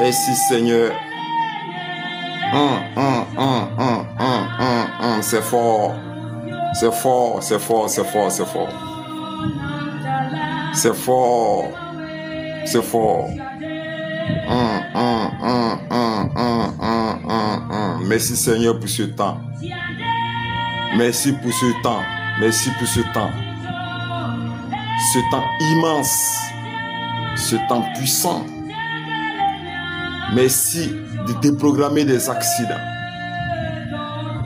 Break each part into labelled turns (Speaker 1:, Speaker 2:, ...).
Speaker 1: Merci Seigneur. C'est fort. C'est fort, c'est fort, c'est fort, c'est fort. C'est fort. C'est fort. Merci Seigneur pour ce temps. Merci pour ce temps. Merci pour ce temps. Ce temps immense. Ce temps puissant. Merci de déprogrammer des accidents.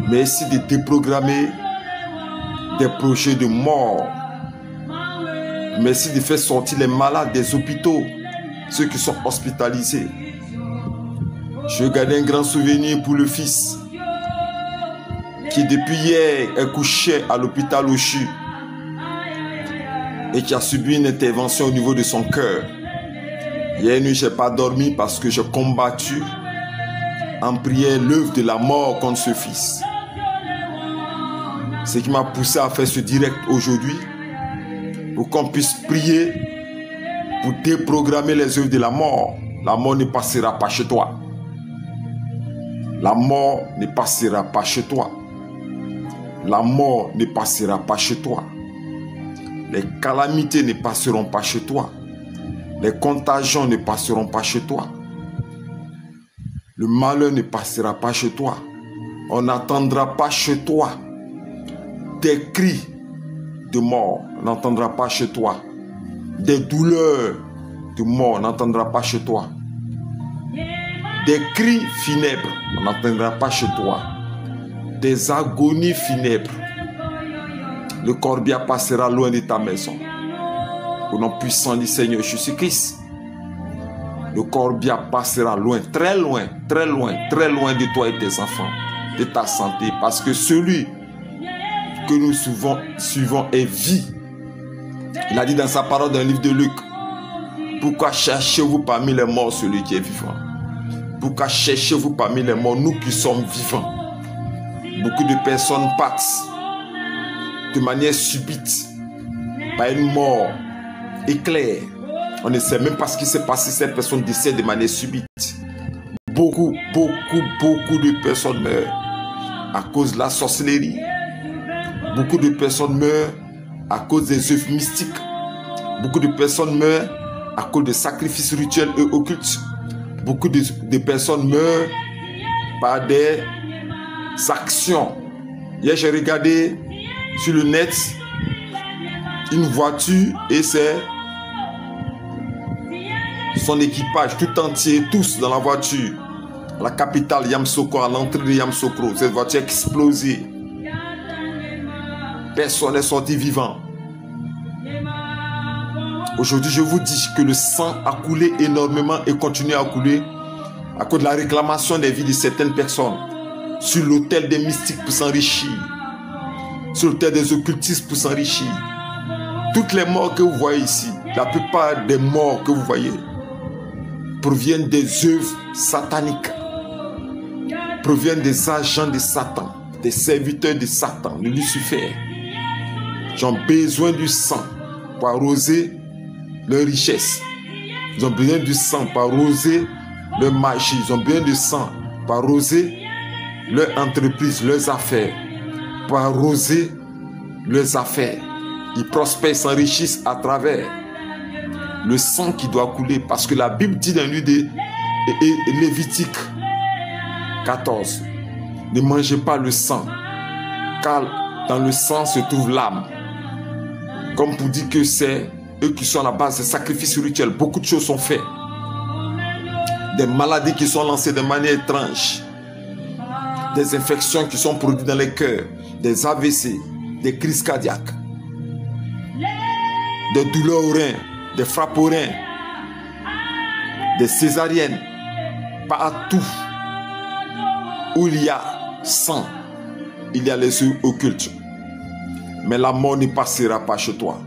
Speaker 1: Merci de déprogrammer des projets de mort. Merci de faire sortir les malades des hôpitaux, ceux qui sont hospitalisés. Je garde un grand souvenir pour le fils qui depuis hier est couché à l'hôpital Ochu et qui a subi une intervention au niveau de son cœur. Hier nuit, je n'ai pas dormi parce que j'ai combattu en prière l'œuvre de la mort contre ce fils. Ce qui m'a poussé à faire ce direct aujourd'hui, pour qu'on puisse prier pour déprogrammer les œuvres de la mort. La mort ne passera pas chez toi. La mort ne passera pas chez toi. La mort ne passera pas chez toi. Les calamités ne passeront pas chez toi. Les contagions ne passeront pas chez toi. Le malheur ne passera pas chez toi. On n'entendra pas chez toi des cris de mort. On n'entendra pas chez toi des douleurs de mort. On n'entendra pas chez toi des cris funèbres. On n'entendra pas chez toi des agonies funèbres. Le corbillard passera loin de ta maison. Au nom puissant du Seigneur Jésus-Christ, le corbillard passera loin, très loin, très loin, très loin de toi et tes enfants, de ta santé, parce que celui que nous suivons est vie. Il a dit dans sa parole dans le livre de Luc, pourquoi cherchez-vous parmi les morts celui qui est vivant? Pourquoi cherchez-vous parmi les morts nous qui sommes vivants? Beaucoup de personnes partent de manière subite par une mort éclair. On ne sait même pas ce qui s'est passé. Cette personne décède de manière subite. Beaucoup de personnes meurent à cause de la sorcellerie. Beaucoup de personnes meurent à cause des œuvres mystiques. Beaucoup de personnes meurent à cause des sacrifices rituels et occultes. Beaucoup de personnes meurent par des actions. Hier, j'ai regardé sur le net une voiture et c'est son équipage tout entier, tous dans la voiture. À la capitale Yamoussoukro, à l'entrée de Yamoussoukro, cette voiture a explosé. Personne n'est sorti vivant. Aujourd'hui, je vous dis que le sang a coulé énormément et continue à couler à cause de la réclamation des vies de certaines personnes sur l'autel des mystiques pour s'enrichir, sur l'autel des occultistes pour s'enrichir. Toutes les morts que vous voyez ici, la plupart des morts que vous voyez proviennent des œuvres sataniques, proviennent des agents de Satan, des serviteurs de Satan, de Lucifer. Ils ont besoin du sang pour arroser leur richesse. Ils ont besoin du sang pour arroser leur magie. Ils ont besoin du sang pour arroser leur entreprise, leurs affaires, pour arroser leurs affaires. Ils prospèrent, s'enrichissent à travers le sang qui doit couler. Parce que la Bible dit dans le livre de Lévitique 14, ne mangez pas le sang, car dans le sang se trouve l'âme. Comme pour dire que c'est eux qui sont à la base des sacrifices rituels. Beaucoup de choses sont faites. Des maladies qui sont lancées de manière étrange. Des infections qui sont produites dans les cœurs. Des AVC, des crises cardiaques. Des douleurs aux reins, des frappes aux reins. des césariennes, partout où il y a sang, il y a les yeux occultes. Mais la mort ne passera pas chez toi.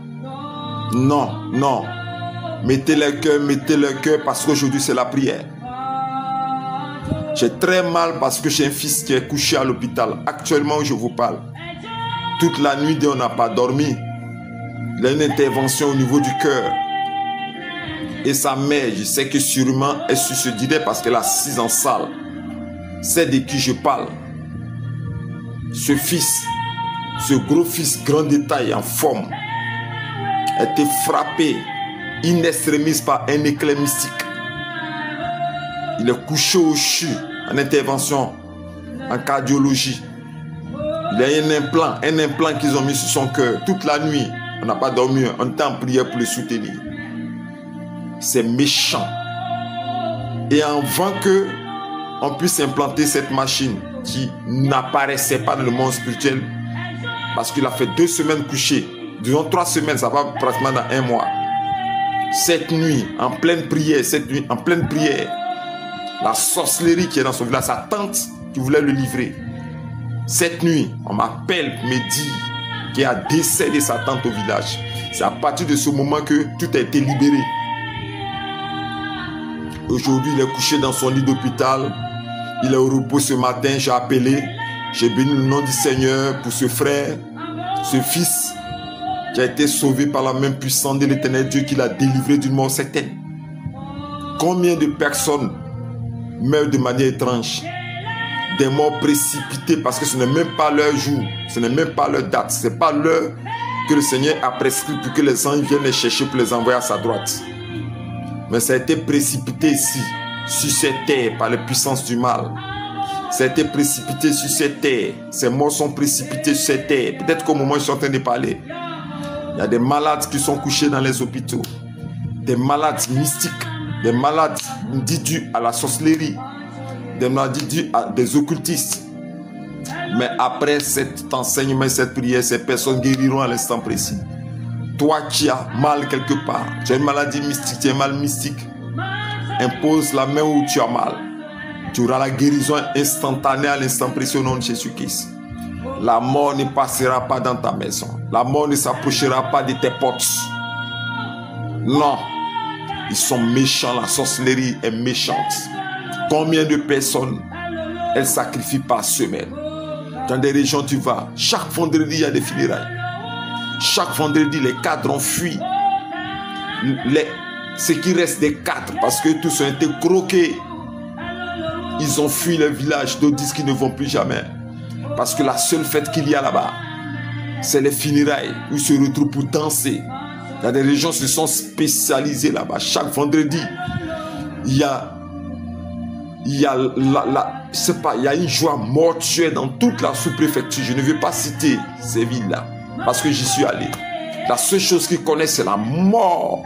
Speaker 1: Non, non. Mettez le cœur parce qu'aujourd'hui c'est la prière. J'ai très mal parce que j'ai un fils qui est couché à l'hôpital. Actuellement où je vous parle. Toute la nuit, on n'a pas dormi. Il a une intervention au niveau du cœur. Et sa mère, je sais que sûrement elle se suiciderait parce qu'elle est assise en salle. C'est de qui je parle. Ce fils, ce gros fils grand détail en forme, a été frappé in extremis par un éclair mystique. Il est couché au CHU en intervention en cardiologie. Il y a un implant qu'ils ont mis sur son cœur. Toute la nuit, on n'a pas dormi, on était en prière pour le soutenir. C'est méchant. Et avant que on puisse implanter cette machine qui n'apparaissait pas dans le monde spirituel, parce qu'il a fait 2 semaines couché, disons 3 semaines, ça va pratiquement dans 1 mois. Cette nuit, en pleine prière, la sorcellerie qui est dans son village, sa tante qui voulait le livrer. Cette nuit, on m'appelle, me dit qu'il y a décès de sa tante au village. C'est à partir de ce moment que tout a été libéré. Aujourd'hui, il est couché dans son lit d'hôpital. Il est au repos ce matin, j'ai appelé. J'ai béni le nom du Seigneur pour ce frère, ce fils qui a été sauvé par la main puissante de l'Éternel Dieu qui l'a délivré d'une mort certaine. Combien de personnes meurent de manière étrange? Des morts précipitées parce que ce n'est même pas leur jour, ce n'est même pas leur date, ce n'est pas l'heure que le Seigneur a prescrit pour que les anges viennent les chercher pour les envoyer à sa droite. Mais ça a été précipité ici, sur cette terre, par les puissances du mal. Ça a été précipité sur cette terre. Ces morts sont précipités sur cette terre. Peut-être qu'au moment où je suis en train de parler, il y a des malades qui sont couchés dans les hôpitaux. Des malades mystiques, des malades dits dus à la sorcellerie, des maladies dues à des occultistes. Mais après cet enseignement, cette prière, ces personnes guériront à l'instant précis. Toi qui as mal quelque part, tu as une maladie mystique, tu as un mal mystique, impose la main où tu as mal. Tu auras la guérison instantanée à l'instant précis au nom de Jésus-Christ. La mort ne passera pas dans ta maison. La mort ne s'approchera pas de tes portes. Non. Ils sont méchants, la sorcellerie est méchante. Combien de personnes elles sacrifient par semaine? Dans des régions tu vas, chaque vendredi il y a des funérailles. Chaque vendredi les cadres ont fui. Ce qui reste des cadres, parce que tous ont été croqués. Ils ont fui le village, d'autres disent qu'ils ne vont plus jamais. Parce que la seule fête qu'il y a là-bas, c'est les funérailles où ils se retrouvent pour danser. Dans des régions se sont spécialisées là-bas. Chaque vendredi, il y a une joie mortuaire dans toute la sous-préfecture. Je ne vais pas citer ces villes-là parce que j'y suis allé. La seule chose qu'ils connaissent, c'est la mort.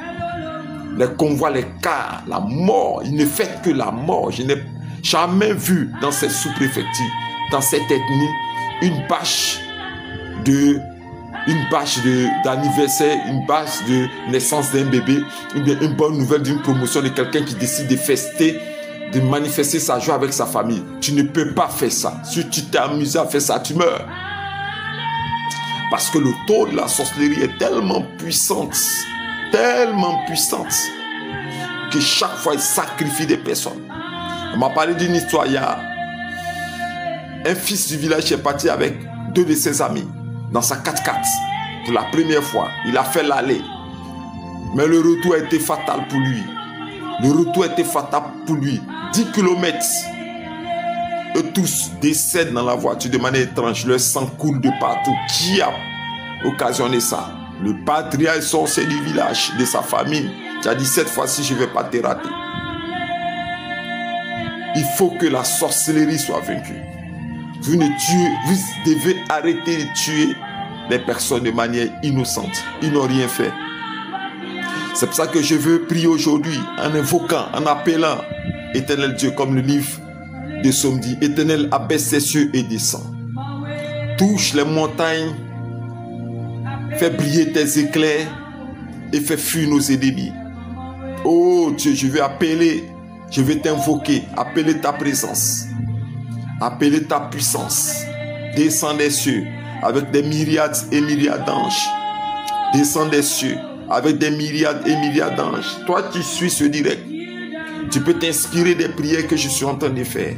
Speaker 1: Les convois, les cars, la mort. Ils ne fêtent que la mort. Je n'ai jamais vu dans cette sous-préfecture, dans cette ethnie, une bâche d'anniversaire, une bâche de naissance d'un bébé, ou bien une bonne nouvelle d'une promotion de quelqu'un qui décide de fester, de manifester sa joie avec sa famille. Tu ne peux pas faire ça. Si tu t'es amusé à faire ça, tu meurs. Parce que le taux de la sorcellerie est tellement puissante, que chaque fois il sacrifie des personnes. On m'a parlé d'une histoire, il y a un fils du village qui est parti avec 2 de ses amis dans sa 4x4 pour la première fois. Il a fait l'aller, mais le retour a été fatal pour lui. 10 km. Eux tous décèdent dans la voiture de manière étrange. Leur sang coule de partout. Qui a occasionné ça? Le patriarche sorcier du village, de sa famille, qui a dit cette fois-ci je ne vais pas te rater. Il faut que la sorcellerie soit vaincue. Vous devez arrêter de tuer les personnes de manière innocente. Ils n'ont rien fait. C'est pour ça que je veux prier aujourd'hui en invoquant, en appelant Éternel Dieu, comme le livre de Psaume dit, Éternel, abaisse ses cieux et descend. Touche les montagnes, fais briller tes éclairs et fais fuir nos ennemis. Oh Dieu, je veux appeler Je vais t'invoquer, appeler ta présence, appeler ta puissance. Descends des cieux avec des myriades et myriades d'anges. Descends des cieux avec des myriades et myriades d'anges. Toi qui suis ce direct, tu peux t'inspirer des prières que je suis en train de faire.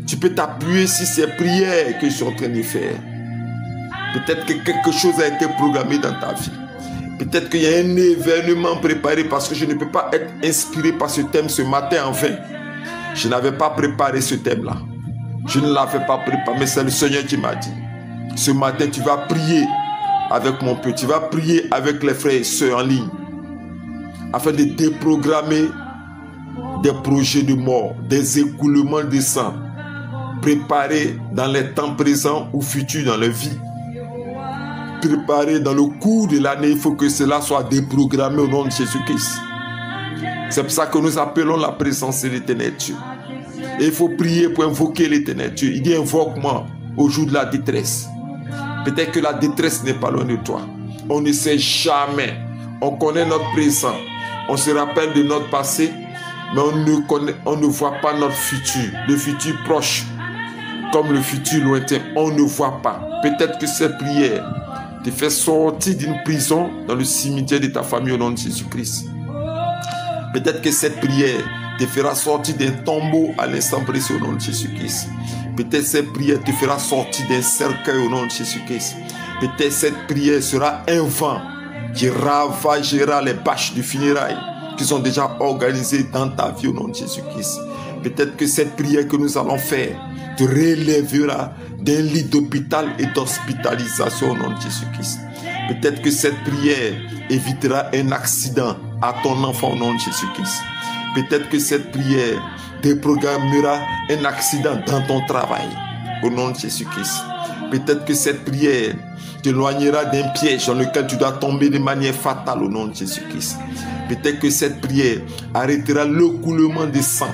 Speaker 1: Tu peux t'appuyer sur ces prières que je suis en train de faire. Peut-être que quelque chose a été programmé dans ta vie. Peut-être qu'il y a un événement préparé parce que je ne peux pas être inspiré par ce thème ce matin en vain. Je n'avais pas préparé ce thème-là. Je ne l'avais pas préparé, mais c'est le Seigneur qui m'a dit. Ce matin, tu vas prier avec mon peuple. Tu vas prier avec les frères et sœurs en ligne afin de déprogrammer des projets de mort, des écoulements de sang préparés dans les temps présents ou futurs dans la vie. Préparés dans le cours de l'année, il faut que cela soit déprogrammé au nom de Jésus-Christ. C'est pour ça que nous appelons la présence de l'Éternel Dieu. Et il faut prier pour invoquer l'Éternel Dieu. Il dit invoque-moi au jour de la détresse. Peut-être que la détresse n'est pas loin de toi. On ne sait jamais. On connaît notre présent. On se rappelle de notre passé, mais on ne voit pas notre futur. Le futur proche comme le futur lointain, on ne voit pas. Peut-être que cette prière te fait sortir d'une prison dans le cimetière de ta famille au nom de Jésus-Christ. Peut-être que cette prière te fera sortir d'un tombeau à l'instant précis au nom de Jésus-Christ. Peut-être cette prière te fera sortir d'un cercueil au nom de Jésus-Christ. Peut-être cette prière sera un vent qui ravagera les bâches du funérail qui sont déjà organisées dans ta vie au nom de Jésus-Christ. Peut-être que cette prière que nous allons faire te relèvera d'un lit d'hôpital et d'hospitalisation au nom de Jésus-Christ. Peut-être que cette prière évitera un accident à ton enfant au nom de Jésus-Christ. Peut-être que cette prière déprogrammera un accident dans ton travail au nom de Jésus-Christ. Peut-être que cette prière t'éloignera d'un piège dans lequel tu dois tomber de manière fatale au nom de Jésus-Christ. Peut-être que cette prière arrêtera le coulement de sang,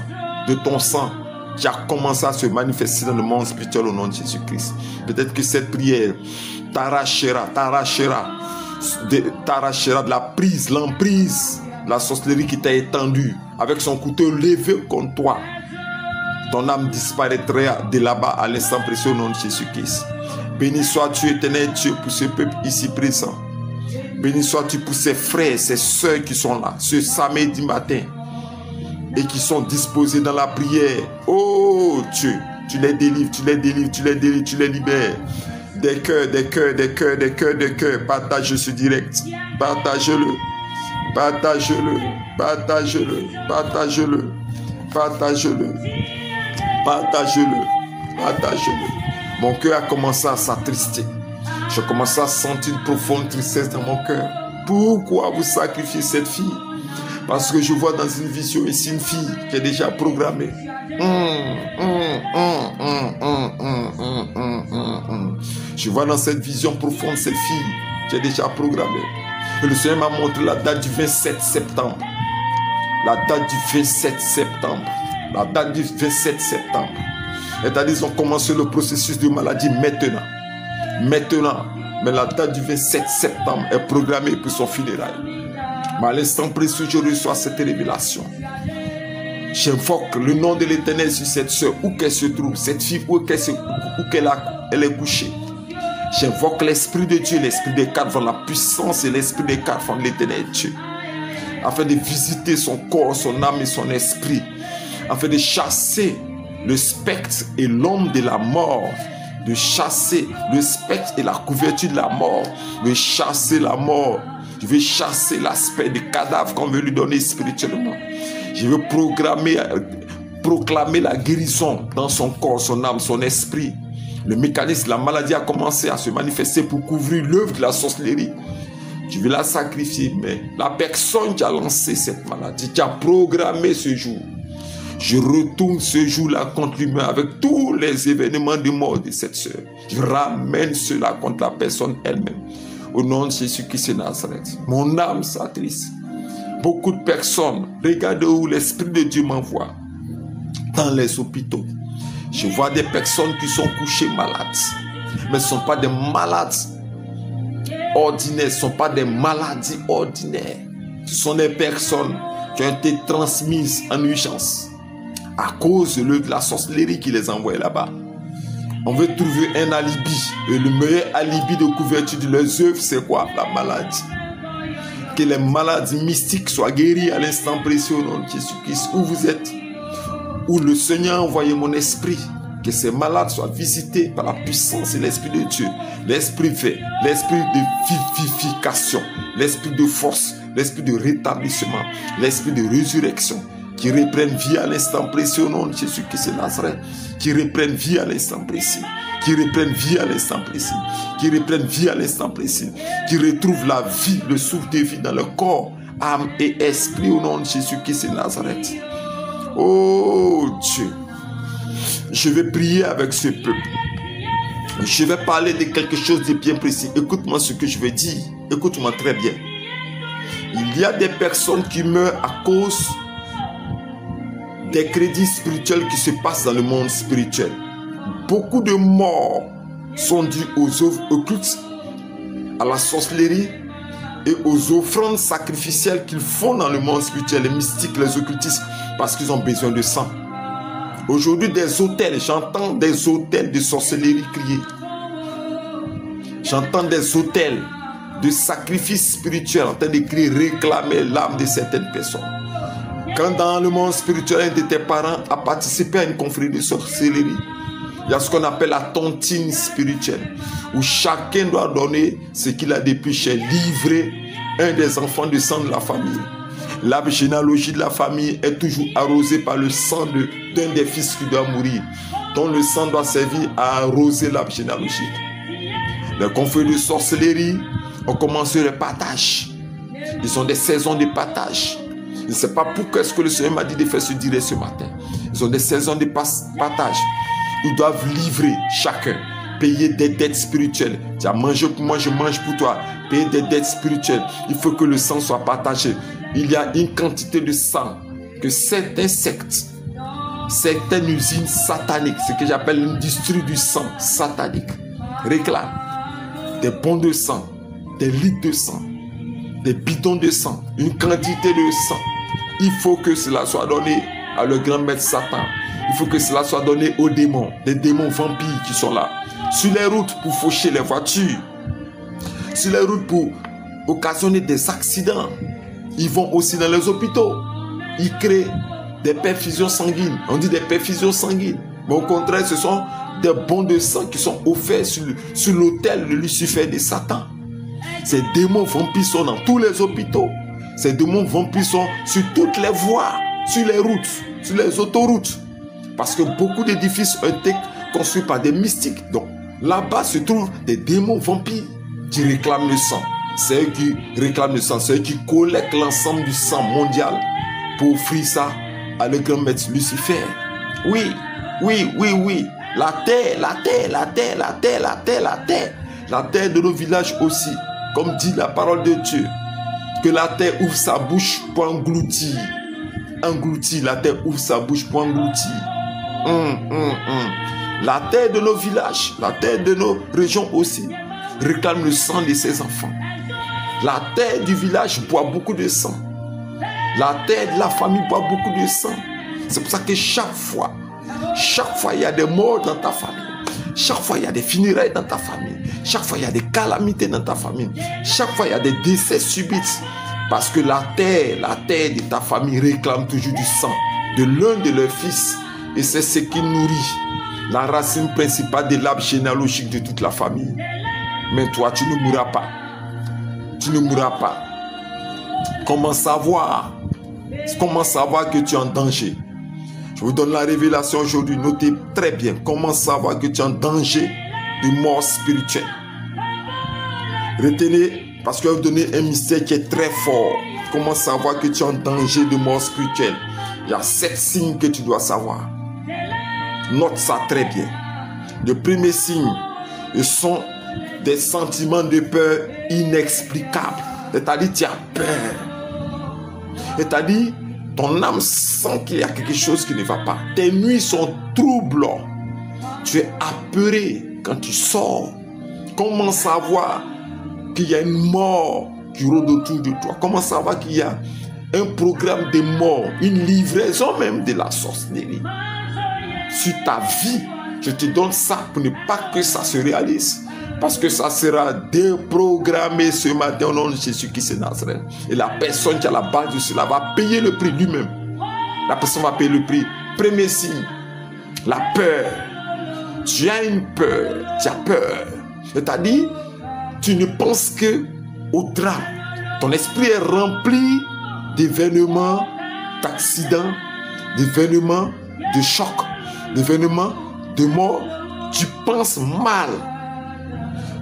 Speaker 1: de ton sang qui a commencé à se manifester dans le monde spirituel au nom de Jésus-Christ. Peut-être que cette prière t'arrachera de la prise, l'emprise, la sorcellerie qui t'a étendue avec son couteau levé contre toi. Ton âme disparaîtra de là-bas à l'instant précieux au nom de Jésus-Christ. Béni sois-tu, éternel Dieu, pour ce peuple ici présent. Béni sois-tu pour ces frères, ces sœurs qui sont là, ce samedi matin, et qui sont disposés dans la prière. Oh Dieu, tu les délivres, tu les délivres, tu les délivres, tu les libères. Des cœurs, des cœurs, des cœurs, des cœurs, des cœurs. Partage ce direct. Partage-le. Partage-le. Partage-le. Partage-le. Partage-le. Partage-le. Partage-le. Mon cœur a commencé à s'attrister. Je commence à sentir une profonde tristesse dans mon cœur. Pourquoi vous sacrifiez cette fille? Parce que je vois dans une vision ici une fille qui est déjà programmée. Je vois dans cette vision profonde cette fille qui est déjà programmée. Et le Seigneur m'a montré la date du 27 septembre. La date du 27 septembre. La date du 27 septembre. C'est-à-dire qu'ils ont commencé le processus de maladie maintenant. Maintenant. Mais la date du 27 septembre est programmée pour son funérail. Mais à l'instant précis, je reçois cette révélation. J'invoque le nom de l'Éternel sur cette soeur, où qu'elle se trouve, cette fille, où elle est couchée. J'invoque l'Esprit de Dieu, l'Esprit des quatre vents, la puissance et l'Esprit des quatre vents de l'Éternel Dieu, afin de visiter son corps, son âme et son esprit, afin de chasser le spectre et l'homme de la mort, de chasser le spectre et la couverture de la mort, de chasser la mort. Je vais chasser l'aspect des cadavres qu'on veut lui donner spirituellement. Je veux proclamer la guérison dans son corps, son âme, son esprit. Le mécanisme de la maladie a commencé à se manifester pour couvrir l'œuvre de la sorcellerie. Je vais la sacrifier, mais la personne qui a lancé cette maladie, qui a programmé ce jour, je retourne ce jour-là contre l'humain avec tous les événements de mort de cette sœur. Je ramène cela contre la personne elle-même. Au nom de Jésus-Christ de Nazareth. Mon âme s'attriste. Beaucoup de personnes, regardez où l'Esprit de Dieu m'envoie. Dans les hôpitaux. Je vois des personnes qui sont couchées malades. Mais ce ne sont pas des malades ordinaires. Ce ne sont pas des maladies ordinaires. Ce sont des personnes qui ont été transmises en urgence. à cause de la sorcellerie qui les envoie là-bas. On veut trouver un alibi. Et le meilleur alibi de couverture de leurs œuvres, c'est quoi? La maladie. Que les maladies mystiques soient guéries à l'instant précieux au nom de Jésus-Christ. Où vous êtes, où le Seigneur a envoyé mon esprit. Que ces malades soient visités par la puissance et l'Esprit de Dieu. L'Esprit fait, l'Esprit de vivification, l'Esprit de force, l'Esprit de rétablissement, l'Esprit de résurrection. Qui reprennent vie à l'instant précis au nom de Jésus-Christ de Nazareth. Qui reprennent vie à l'instant précis. Qui reprennent vie à l'instant précis. Qui reprennent vie à l'instant précis. Qui retrouvent la vie, le souffle de vie dans le corps, âme et esprit au nom de Jésus-Christ de Nazareth. Oh Dieu. Je vais prier avec ce peuple. Je vais parler de quelque chose de bien précis. Écoute-moi ce que je vais dire. Écoute-moi très bien. Il y a des personnes qui meurent à cause des crédits spirituels qui se passent dans le monde spirituel. Beaucoup de morts sont dues aux œuvres occultes, à la sorcellerie et aux offrandes sacrificielles qu'ils font dans le monde spirituel, les mystiques, les occultistes, parce qu'ils ont besoin de sang. Aujourd'hui, des hôtels, j'entends des hôtels de sorcellerie crier. J'entends des hôtels de sacrifices spirituels en train de crier, réclamer l'âme de certaines personnes. Quand dans le monde spirituel, un de tes parents a participé à une confrérie de sorcellerie, il y a ce qu'on appelle la tontine spirituelle, où chacun doit donner ce qu'il a dépêché, livrer un des enfants de sang de la famille. L'arbre généalogie de la famille est toujours arrosée par le sang d'un des fils qui doit mourir, dont le sang doit servir à arroser l'arbre généalogique. Les confréries de sorcellerie ont commencé le partage. Ils ont des saisons de partage. Je ne sais pas pourquoi est-ce que le Seigneur m'a dit de faire ce direct ce matin. Ils ont des saisons de partage. Ils doivent livrer chacun, payer des dettes spirituelles. Tu as mangé pour moi, je mange pour toi. Payer des dettes spirituelles. Il faut que le sang soit partagé. Il y a une quantité de sang que certains sectes, certaines usines sataniques, ce que j'appelle l'industrie du sang satanique, réclament. Des bons de sang, des litres de sang, des bidons de sang, une quantité de sang. Il faut que cela soit donné à le grand maître Satan. Il faut que cela soit donné aux démons, les démons vampires qui sont là. Sur les routes pour faucher les voitures. Sur les routes pour occasionner des accidents. Ils vont aussi dans les hôpitaux. Ils créent des perfusions sanguines. On dit des perfusions sanguines. Mais au contraire, ce sont des bons de sang qui sont offerts sur l'autel de Lucifer de Satan. Ces démons vampires sont dans tous les hôpitaux. Ces démons vampires sont sur toutes les voies, sur les routes, sur les autoroutes. Parce que beaucoup d'édifices ont été construits par des mystiques. Donc là-bas se trouvent des démons vampires qui réclament le sang. C'est eux qui réclament le sang. C'est eux qui collectent l'ensemble du sang mondial pour offrir ça à le grand maître Lucifer. Oui, oui, oui, oui. La terre, la terre, la terre, la terre, la terre, la terre. La terre de nos villages aussi. Comme dit la parole de Dieu. Que la terre ouvre sa bouche pour engloutir. Engloutir. La terre ouvre sa bouche pour engloutir. La terre de nos villages, la terre de nos régions aussi, réclame le sang de ses enfants. La terre du village boit beaucoup de sang. La terre de la famille boit beaucoup de sang. C'est pour ça que chaque fois, il y a des morts dans ta famille. Chaque fois, il y a des funérailles dans ta famille. Chaque fois, il y a des calamités dans ta famille. Chaque fois, il y a des décès subits. Parce que la terre de ta famille réclame toujours du sang de l'un de leurs fils. Et c'est ce qui nourrit la racine principale de l'arbre généalogique de toute la famille. Mais toi, tu ne mourras pas. Tu ne mourras pas. Comment savoir que tu es en danger? Je vous donne la révélation aujourd'hui. Notez très bien. Comment savoir que tu es en danger de mort spirituelle? Retenez, parce que je vais vous donner un mystère qui est très fort. Comment savoir que tu es en danger de mort spirituelle? Il y a 7 signes que tu dois savoir. Note ça très bien. Le premier signe, ce sont des sentiments de peur inexplicables. C'est-à-dire, tu as peur. C'est-à-dire, ton âme sent qu'il y a quelque chose qui ne va pas. Tes nuits sont troublantes. Tu es apeuré quand tu sors. Comment savoir qu'il y a une mort qui rôde autour de toi? Comment savoir qu'il y a un programme de mort, une livraison même de la sorcellerie sur ta vie. Je te donne ça pour ne pas que ça se réalise. Parce que ça sera déprogrammé ce matin au nom de Jésus-Christ de Nazareth. Et la personne qui a la base de cela va payer le prix lui-même. La personne va payer le prix. Premier signe, la peur. Tu as une peur, tu as peur. C'est-à-dire, tu ne penses que au drame. Ton esprit est rempli d'événements, d'accidents, d'événements de choc, d'événements de mort. Tu penses mal.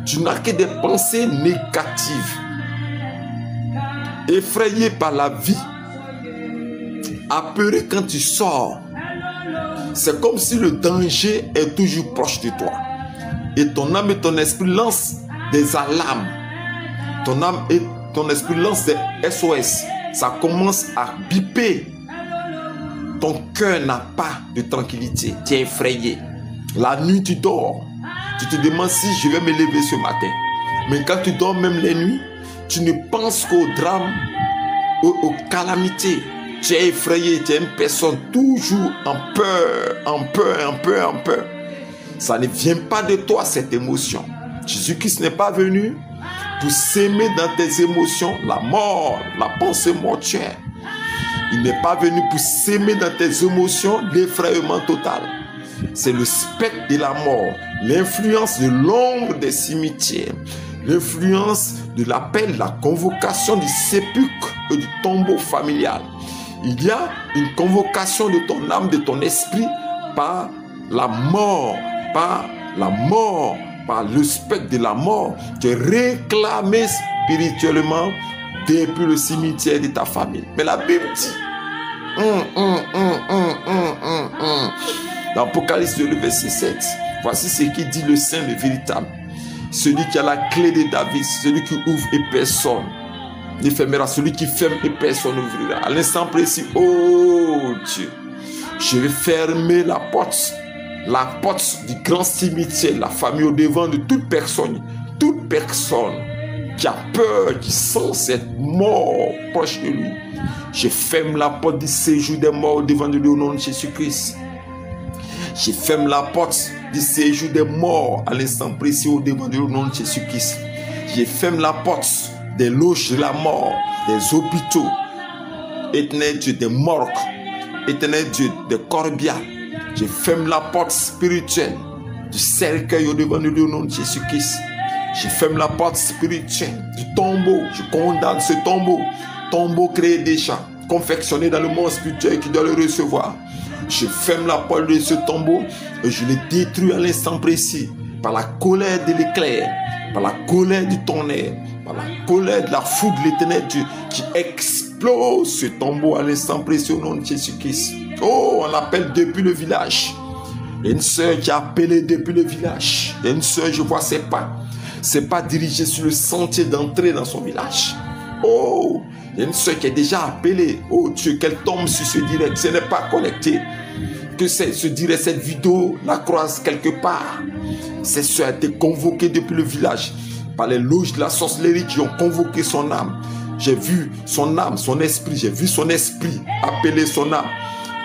Speaker 1: Tu n'as que des pensées négatives. Effrayé par la vie. Apeuré quand tu sors. C'est comme si le danger est toujours proche de toi. Et ton âme et ton esprit lancent des alarmes. Ton âme et ton esprit lancent des SOS. Ça commence à biper. Ton cœur n'a pas de tranquillité. Tu es effrayé. La nuit, tu dors. Tu te demandes si je vais me lever ce matin. Mais quand tu dors même les nuits, tu ne penses qu'au drame, aux calamités. Tu es effrayé, tu es une personne toujours en peur. Ça ne vient pas de toi, cette émotion. Jésus-Christ n'est pas venu pour s'aimer dans tes émotions la mort, la pensée mortuaire. Il n'est pas venu pour s'aimer dans tes émotions l'effrayement total. C'est le spectre de la mort, l'influence de l'ombre des cimetières, l'influence de l'appel, la convocation du sépulcre et du tombeau familial. Il y a une convocation de ton âme, de ton esprit par la mort, par le spectre de la mort. Tu es réclamé spirituellement depuis le cimetière de ta famille. Mais la Bible dit, dans Apocalypse le verset 7, voici ce qui dit le Saint, le véritable. Celui qui a la clé de David, celui qui ouvre et personne ne fermera, celui qui ferme et personne n'ouvrira. À l'instant précis, oh Dieu, je vais fermer la porte du grand cimetière, la famille au devant de toute personne qui a peur, qui sent cette mort proche de lui. Je ferme la porte du séjour des morts au devant de lui au nom de Jésus-Christ. Je ferme la porte du séjour des morts à l'instant précis au devant de lui au nom de Jésus-Christ. Je ferme la porte des loges de la mort, des hôpitaux, éternel Dieu, des morgues, éternel Dieu, des corbières. Je ferme la porte spirituelle du cercueil au devant de lui au nom de Jésus-Christ. Je ferme la porte spirituelle du tombeau. Je condamne ce tombeau créé déjà, confectionné dans le monde spirituel qui doit le recevoir. Je ferme la porte de ce tombeau et je le détruis à l'instant précis par la colère de l'éclair, par la colère du tonnerre, par la colère de la foudre de l'éternel Dieu qui explose ce tombeau à l'instant précis au nom de Jésus-Christ. Oh, on appelle depuis le village. Il y a une soeur qui a appelé depuis le village. Il y a une soeur, je vois ses pas. Ses pas dirigés sur le sentier d'entrée dans son village. Oh, il y a une soeur qui est déjà appelée. Oh Dieu, qu'elle tombe sur ce direct. Ce n'est pas connecté. Que ce direct, cette vidéo la croise quelque part. Cette soeur a été convoquée depuis le village par les loges de la sorcellerie qui ont convoqué son âme. J'ai vu son âme, son esprit. J'ai vu son esprit appeler son âme,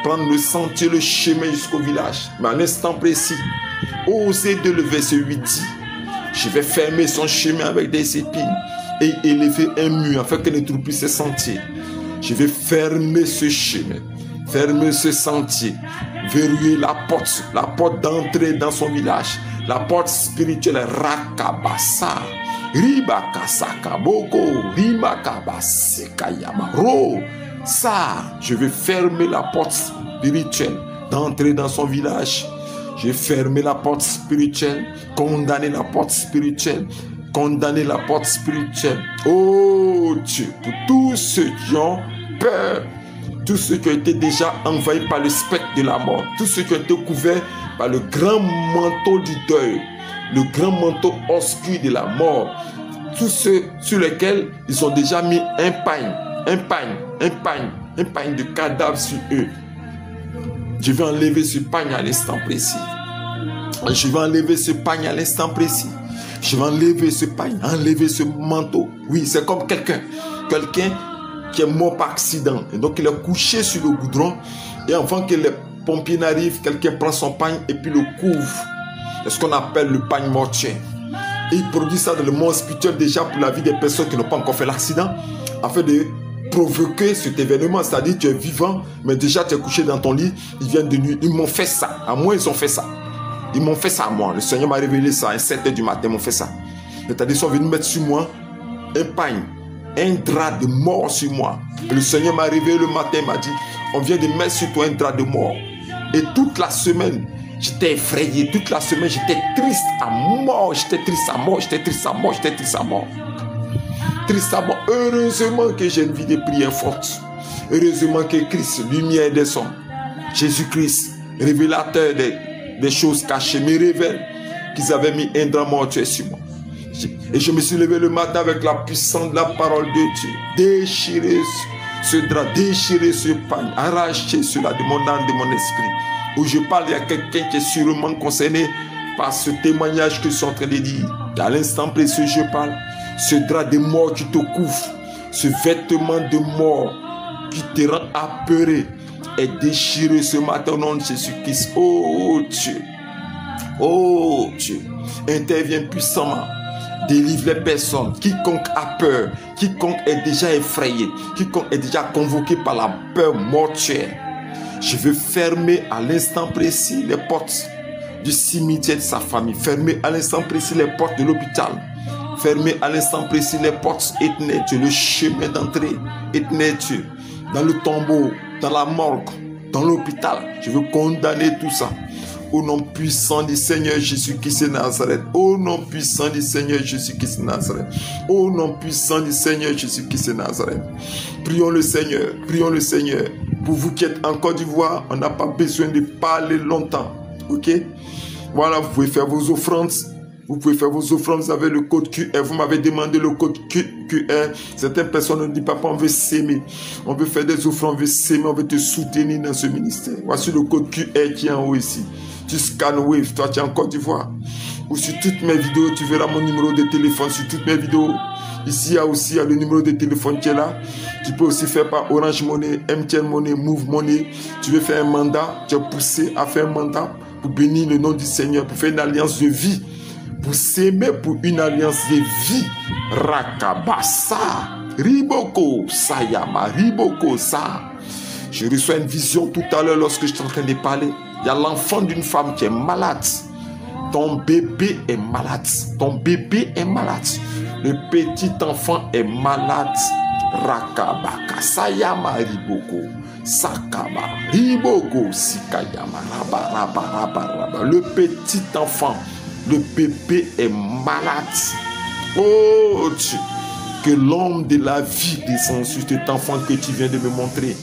Speaker 1: prendre le sentier, le chemin jusqu'au village. Mais à l'instant précis, osez de le verset 8 dit, je vais fermer son chemin avec des épines et élever un mur afin qu'elle ne trouve plus ses sentiers. Je vais fermer ce chemin, fermer ce sentier, verrouiller la porte d'entrée dans son village, la porte spirituelle Rakabasa, Ribakasaka Boko, Rimakabaseka-yamaro. Ça, je vais fermer la porte spirituelle d'entrer dans son village. Je vais fermer la porte spirituelle, condamner la porte spirituelle, condamner la porte spirituelle. Oh Dieu, pour tous ceux qui ont peur, tous ceux qui ont été déjà envahis par le spectre de la mort, tous ceux qui ont été couverts par le grand manteau du deuil, le grand manteau obscur de la mort, tous ceux sur lesquels ils ont déjà mis un pagne de cadavres sur eux. Je vais enlever ce pagne à l'instant précis. Je vais enlever ce pagne à l'instant précis. Je vais enlever ce pagne, enlever ce manteau. Oui, c'est comme quelqu'un qui est mort par accident. Et donc il est couché sur le goudron. Et avant que les pompiers n'arrivent, quelqu'un prend son pagne et puis le couvre. C'est ce qu'on appelle le pagne mortuaire. Et il produit ça dans le monde spirituel déjà pour la vie des personnes qui n'ont pas encore fait l'accident, afin de provoquer cet événement. C'est-à-dire tu es vivant, mais déjà tu es couché dans ton lit, ils viennent de nuit. Ils m'ont fait ça. À moi, ils ont fait ça. Ils m'ont fait ça à moi. Le Seigneur m'a révélé ça à 7h du matin, ils m'ont fait ça. C'est-à-dire ils sont venus mettre sur moi un pagne, un drap de mort sur moi. Et le Seigneur m'a réveillé le matin, il m'a dit, on vient de mettre sur toi un drap de mort. Et toute la semaine, j'étais effrayé. Toute la semaine, j'étais triste à mort. J'étais triste à mort, j'étais triste à mort, j'étais triste à mort. Triste à mort. Heureusement que j'ai une vie de prière forte. Heureusement que Christ, lumière des hommes, Jésus-Christ, révélateur des choses cachées, me révèle qu'ils avaient mis un drap mortuaire sur moi. Et je me suis levé le matin avec la puissance de la parole de Dieu. Déchirer ce drap, déchirer ce pagne, arracher cela de mon âme, de mon esprit. Où je parle, il y a quelqu'un qui est sûrement concerné par ce témoignage que je suis en train de dire. À l'instant précis, je parle. Ce drap de mort qui te couvre, ce vêtement de mort qui te rend apeuré, est déchiré ce matin au nom de Jésus-Christ. Oh Dieu, oh Dieu, interviens puissamment. Délivre les personnes. Quiconque a peur, quiconque est déjà effrayé, quiconque est déjà convoqué par la peur mortuaire. Je veux fermer à l'instant précis les portes du cimetière de sa famille. Fermer à l'instant précis les portes de l'hôpital. Fermer à l'instant précis les portes éternelles, le chemin d'entrée éternel, dans le tombeau, dans la morgue, dans l'hôpital. Je veux condamner tout ça. Au nom puissant du Seigneur Jésus-Christ de Nazareth. Au nom puissant du Seigneur Jésus-Christ de Nazareth. Au nom puissant du Seigneur Jésus-Christ de Nazareth. Prions le Seigneur. Prions le Seigneur. Pour vous qui êtes en Côte d'Ivoire, on n'a pas besoin de parler longtemps. Ok? Voilà, vous pouvez faire vos offrandes. Vous pouvez faire vos offrandes, vous avez le code QR. Vous m'avez demandé le code QR. Certaines personnes ont dit, papa, on veut s'aimer. On veut faire des offrandes, on veut s'aimer, on veut te soutenir dans ce ministère. Voici le code QR qui est en haut ici. Tu scannes Wave, toi tu es en Côte d'Ivoire. Ou sur toutes mes vidéos, tu verras mon numéro de téléphone. Sur toutes mes vidéos, ici il y a aussi le numéro de téléphone qui est là. Tu peux aussi faire par Orange Money, MTN Money, Move Money. Tu veux faire un mandat, tu es poussé à faire un mandat pour bénir le nom du Seigneur, pour faire une alliance de vie. Pour s'aimer pour une alliance de vie. Rakabasa. Riboko Sayama. Riboko Sa. Je reçois une vision tout à l'heure lorsque je suis en train de parler. Il y a l'enfant d'une femme qui est malade. Ton bébé est malade. Ton bébé est malade. Le petit enfant est malade. Rakabaka Sayama Riboko. Sakaba Riboko Sikayama. Raba Raba Raba Raba. Le petit enfant. Le bébé est malade. Oh Dieu, que l'ombre de la vie descende sur cet enfant que tu viens de me montrer.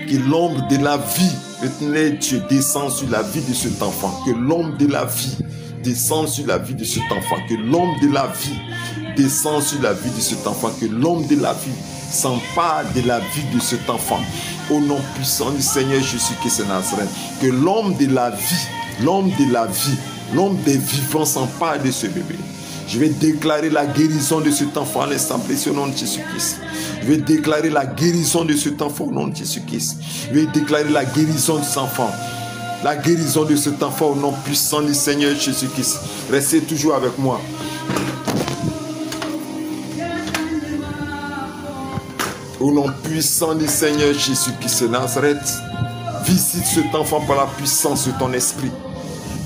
Speaker 1: Que l'ombre de la vie, éternel Dieu, descend sur la vie de cet enfant. Que l'ombre de la vie descend sur la vie de cet enfant. Que l'ombre de la vie descend sur la vie de cet enfant. Que l'ombre de la vie s'empare de la vie de cet enfant. Au nom puissant du Seigneur Jésus-Christ de Nazareth. Que l'ombre de la vie, l'ombre de la vie, l'homme des vivants s'empare de ce bébé. Je vais déclarer la guérison de cet enfant à l'instant précis au nom de Jésus-Christ. Je vais déclarer la guérison de cet enfant au nom de Jésus-Christ. Je vais déclarer la guérison de cet enfant. La guérison de cet enfant au nom puissant du Seigneur Jésus-Christ. Restez toujours avec moi. Au nom puissant du Seigneur Jésus-Christ de Nazareth. Visite cet enfant par la puissance de ton esprit.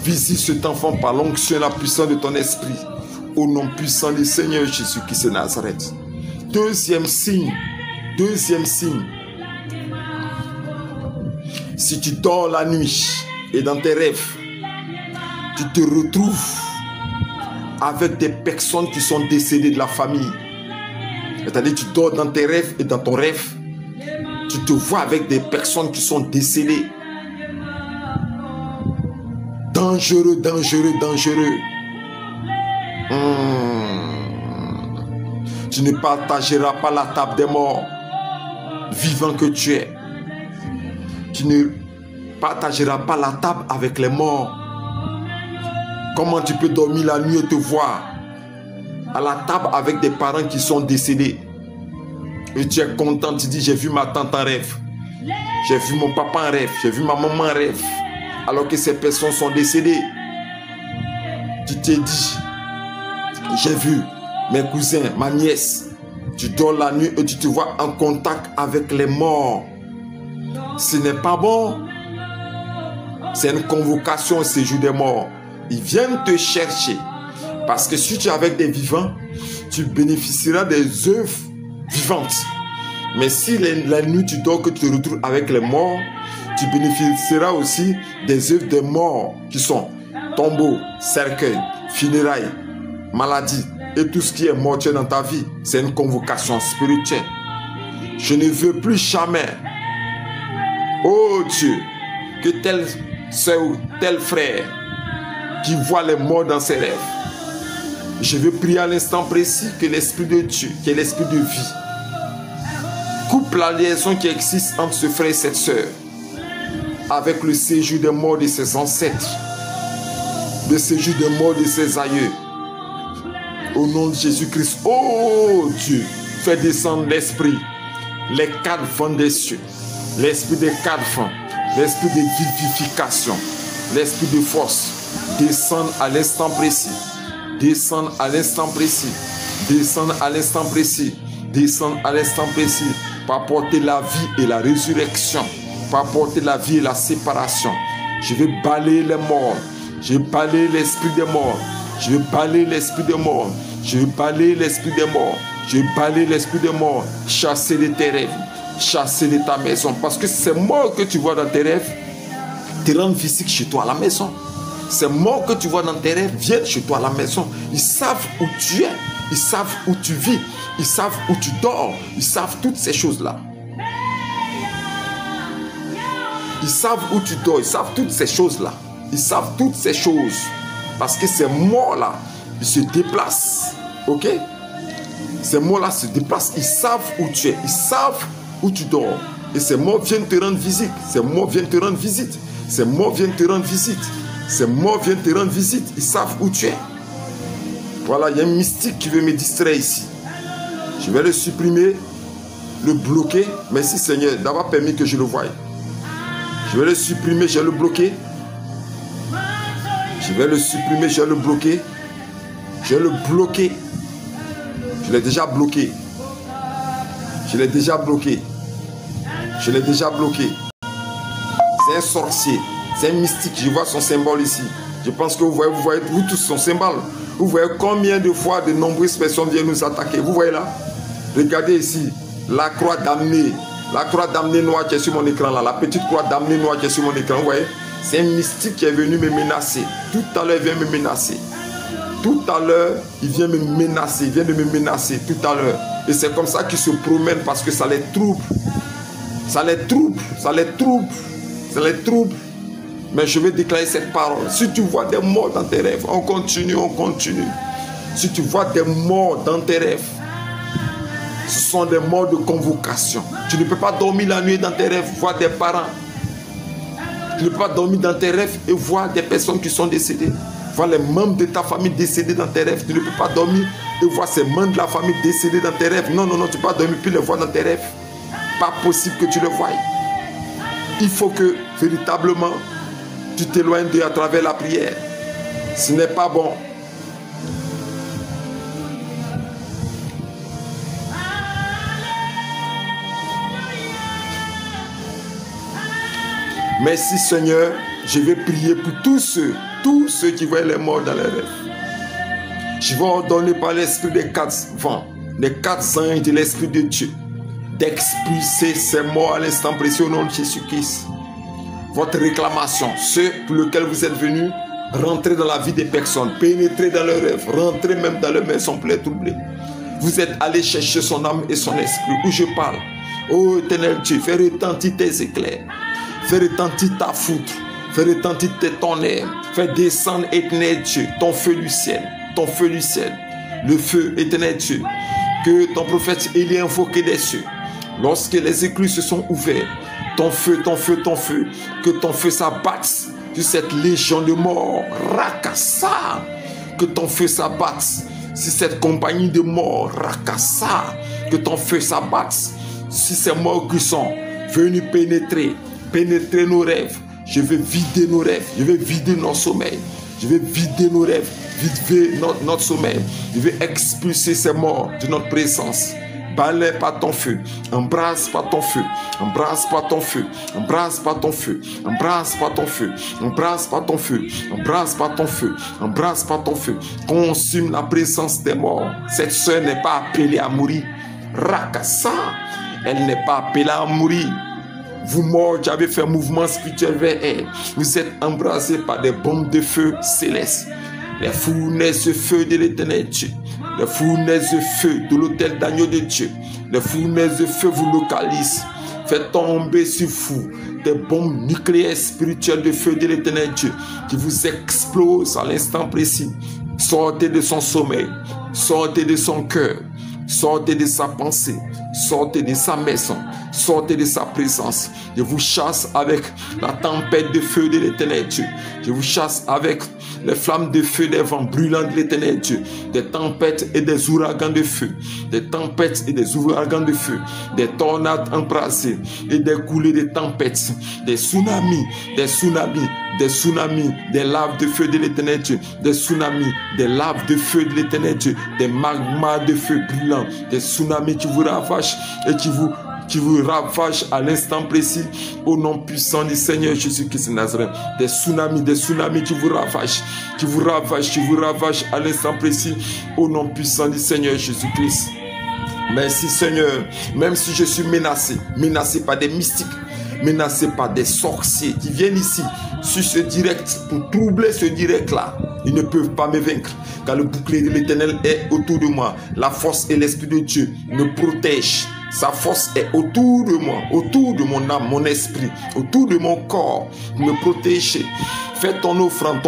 Speaker 1: Visite cet enfant par l'onction et la puissance de ton esprit. Au nom puissant du Seigneur Jésus-Christ de Nazareth. Deuxième signe. Deuxième signe. Si tu dors la nuit et dans tes rêves, tu te retrouves avec des personnes qui sont décédées de la famille. C'est-à-dire tu dors dans tes rêves et dans ton rêve, tu te vois avec des personnes qui sont décédées. Dangereux, dangereux, dangereux. Tu ne partageras pas la table des morts, vivant que tu es. Tu ne partageras pas la table avec les morts. Comment tu peux dormir la nuit et te voir à la table avec des parents qui sont décédés? Et tu es content, tu dis, j'ai vu ma tante en rêve. J'ai vu mon papa en rêve. J'ai vu ma maman en rêve. Alors que ces personnes sont décédées. Tu t'es dit, j'ai vu mes cousins, ma nièce. Tu dors la nuit et tu te vois en contact avec les morts. Ce n'est pas bon. C'est une convocation au séjour des morts. Ils viennent te chercher. Parce que si tu es avec des vivants, tu bénéficieras des œuvres vivantes. Mais si la nuit tu dors, que tu te retrouves avec les morts, tu bénéficieras aussi des œuvres des morts qui sont tombeaux, cercueils, funérailles, maladies et tout ce qui est mortel dans ta vie. C'est une convocation spirituelle. Je ne veux plus jamais, oh Dieu, que telle soeur ou tel frère qui voit les morts dans ses rêves. Je veux prier à l'instant précis que l'Esprit de Dieu, qui est l'Esprit de vie, coupe la liaison qui existe entre ce frère et cette soeur avec le séjour des morts de ses ancêtres, le séjour des morts de ses aïeux. Au nom de Jésus-Christ, oh Dieu, fais descendre l'Esprit, les 4 vents des cieux, l'Esprit des 4 vents, l'Esprit de vivification, l'Esprit de force, descendre à l'instant précis. Descendre à l'instant précis. Descendre à l'instant précis. Descendre à l'instant précis. Pour apporter la vie et la résurrection. Pour apporter la vie et la séparation. Je vais balayer les morts. Je vais balayer l'esprit des morts. Je vais balayer l'esprit des morts. Je vais balayer l'esprit des morts. Je vais balayer l'esprit des morts. Chasser de tes rêves. Chasser de ta maison. Parce que ces morts que tu vois dans tes rêves te rendent physique chez toi à la maison. Ces morts que tu vois dans tes rêves viennent chez toi à la maison. Ils savent où tu es. Ils savent où tu vis. Ils savent où tu dors. Ils savent toutes ces choses-là. Ils savent où tu dors. Ils savent toutes ces choses-là. Ils savent toutes ces choses. Parce que ces morts-là, ils se déplacent. Ok? Ces morts-là se déplacent. Ils savent où tu es. Ils savent où tu dors. Et ces morts viennent te rendre visite. Ces morts viennent te rendre visite. Ces morts viennent te rendre visite. Ces morts viennent te rendre visite. Ils savent où tu es. Voilà, il y a un mystique qui veut me distraire ici. Je vais le supprimer, le bloquer. Merci Seigneur d'avoir permis que je le voie. Je vais le supprimer, je vais le bloquer. Je vais le supprimer, je vais le bloquer. Je vais le bloquer. Je l'ai déjà bloqué. Je l'ai déjà bloqué. Je l'ai déjà bloqué. C'est un sorcier. C'est un mystique. Je vois son symbole ici. Je pense que vous voyez vous tous son symbole. Vous voyez combien de fois de nombreuses personnes viennent nous attaquer. Vous voyez là? Regardez ici. La croix damnée. La croix damnée noire qui est sur mon écran là. La petite croix damnée noire qui est sur mon écran. Vous voyez? C'est un mystique qui est venu me menacer. Tout à l'heure, il vient me menacer. Tout à l'heure, il vient me menacer. Il vient de me menacer tout à l'heure. Et c'est comme ça qu'il se promène parce que ça les trouble. Ça les trouble. Ça les trouble. Ça les trouble. Mais je vais déclarer cette parole. Si tu vois des morts dans tes rêves, on continue, on continue. Si tu vois des morts dans tes rêves, ce sont des morts de convocation. Tu ne peux pas dormir la nuit dans tes rêves, voir des parents. Tu ne peux pas dormir dans tes rêves et voir des personnes qui sont décédées. Voir les membres de ta famille décédés dans tes rêves. Tu ne peux pas dormir et voir ces membres de la famille décédés dans tes rêves. Non, non, non, tu ne peux pas dormir puis les voir dans tes rêves. Pas possible que tu le voies. Il faut que véritablement tu t'éloignes d'eux à travers la prière. Ce n'est pas bon. Merci Seigneur, je vais prier pour tous ceux qui voient les morts dans les rêves. Je vais ordonner par l'esprit des 4 vents, des 4 anges de l'esprit de Dieu, d'expulser ces morts à l'instant précieux au nom de Jésus-Christ. Votre réclamation, ceux pour lesquels vous êtes venus, rentrez dans la vie des personnes, pénétrez dans leurs rêves, rentrez même dans leur maison pour les troubler. Vous êtes allé chercher son âme et son esprit, où je parle. Ô éternel Dieu, fais retentir tes éclairs, fais retentir ta foudre, fais retentir tes tonnerres, fais descendre, éternel Dieu, ton feu du ciel, le feu, éternel Dieu, que ton prophète Élie a invoqué des cieux. Lorsque les écluses se sont ouvertes, ton feu, que ton feu s'abatte sur cette légion de morts, Rakassa, que ton feu s'abatte sur cette compagnie de morts, Rakassa, que ton feu s'abatte sur ces morts qui sont venus pénétrer nos rêves. Je vais vider nos rêves, je vais vider nos sommeils, je vais vider nos rêves, vider notre sommeil. Je vais expulser ces morts de notre présence. Balaie par ton feu, embrasse par ton feu, embrasse par ton feu, embrasse par ton feu, embrasse par ton feu, embrasse par ton feu, embrasse par ton feu, embrasse par ton feu. Consume la présence des morts. Cette soeur n'est pas appelée à mourir. Rakasa, elle n'est pas appelée à mourir. Vous morts qui avez fait un mouvement spirituel vers elle, vous êtes embrassés par des bombes de feu célestes. Les fournaises de feu de l'éternel Dieu, les fournaises de feu de l'autel d'agneau de Dieu, les fournaises de feu vous localisent. Faites tomber sur vous des bombes nucléaires spirituelles de feu de l'éternel Dieu qui vous explosent à l'instant précis. Sortez de son sommeil, sortez de son cœur, sortez de sa pensée, sortez de sa maison, sortez de sa présence. Je vous chasse avec la tempête de feu de l'éternel Dieu. Je vous chasse avec les flammes de feu des vents brûlants de l'éternel Dieu. Des tempêtes et des ouragans de feu. Des tempêtes et des ouragans de feu. Des tornades embrasées et des coulées de tempêtes. Des tsunamis, des tsunamis, des tsunamis, des laves de feu de l'éternel Dieu. Des tsunamis, des laves de feu de l'éternel Dieu. Des magmas de feu brûlants. Des tsunamis qui vous ravagent et qui vous ravage à l'instant précis au nom puissant du Seigneur Jésus-Christ de Nazareth. Des tsunamis qui vous ravagent, qui vous ravagent à l'instant précis au nom puissant du Seigneur Jésus-Christ. Merci Seigneur, même si je suis menacé par des mystiques, menacé par des sorciers qui viennent ici sur ce direct pour troubler ce direct-là. Ils ne peuvent pas me vaincre car le bouclier de l'Éternel est autour de moi. La force et l'Esprit de Dieu me protègent. Sa force est autour de moi, autour de mon âme, mon esprit, autour de mon corps, pour me protéger. Fais ton offrande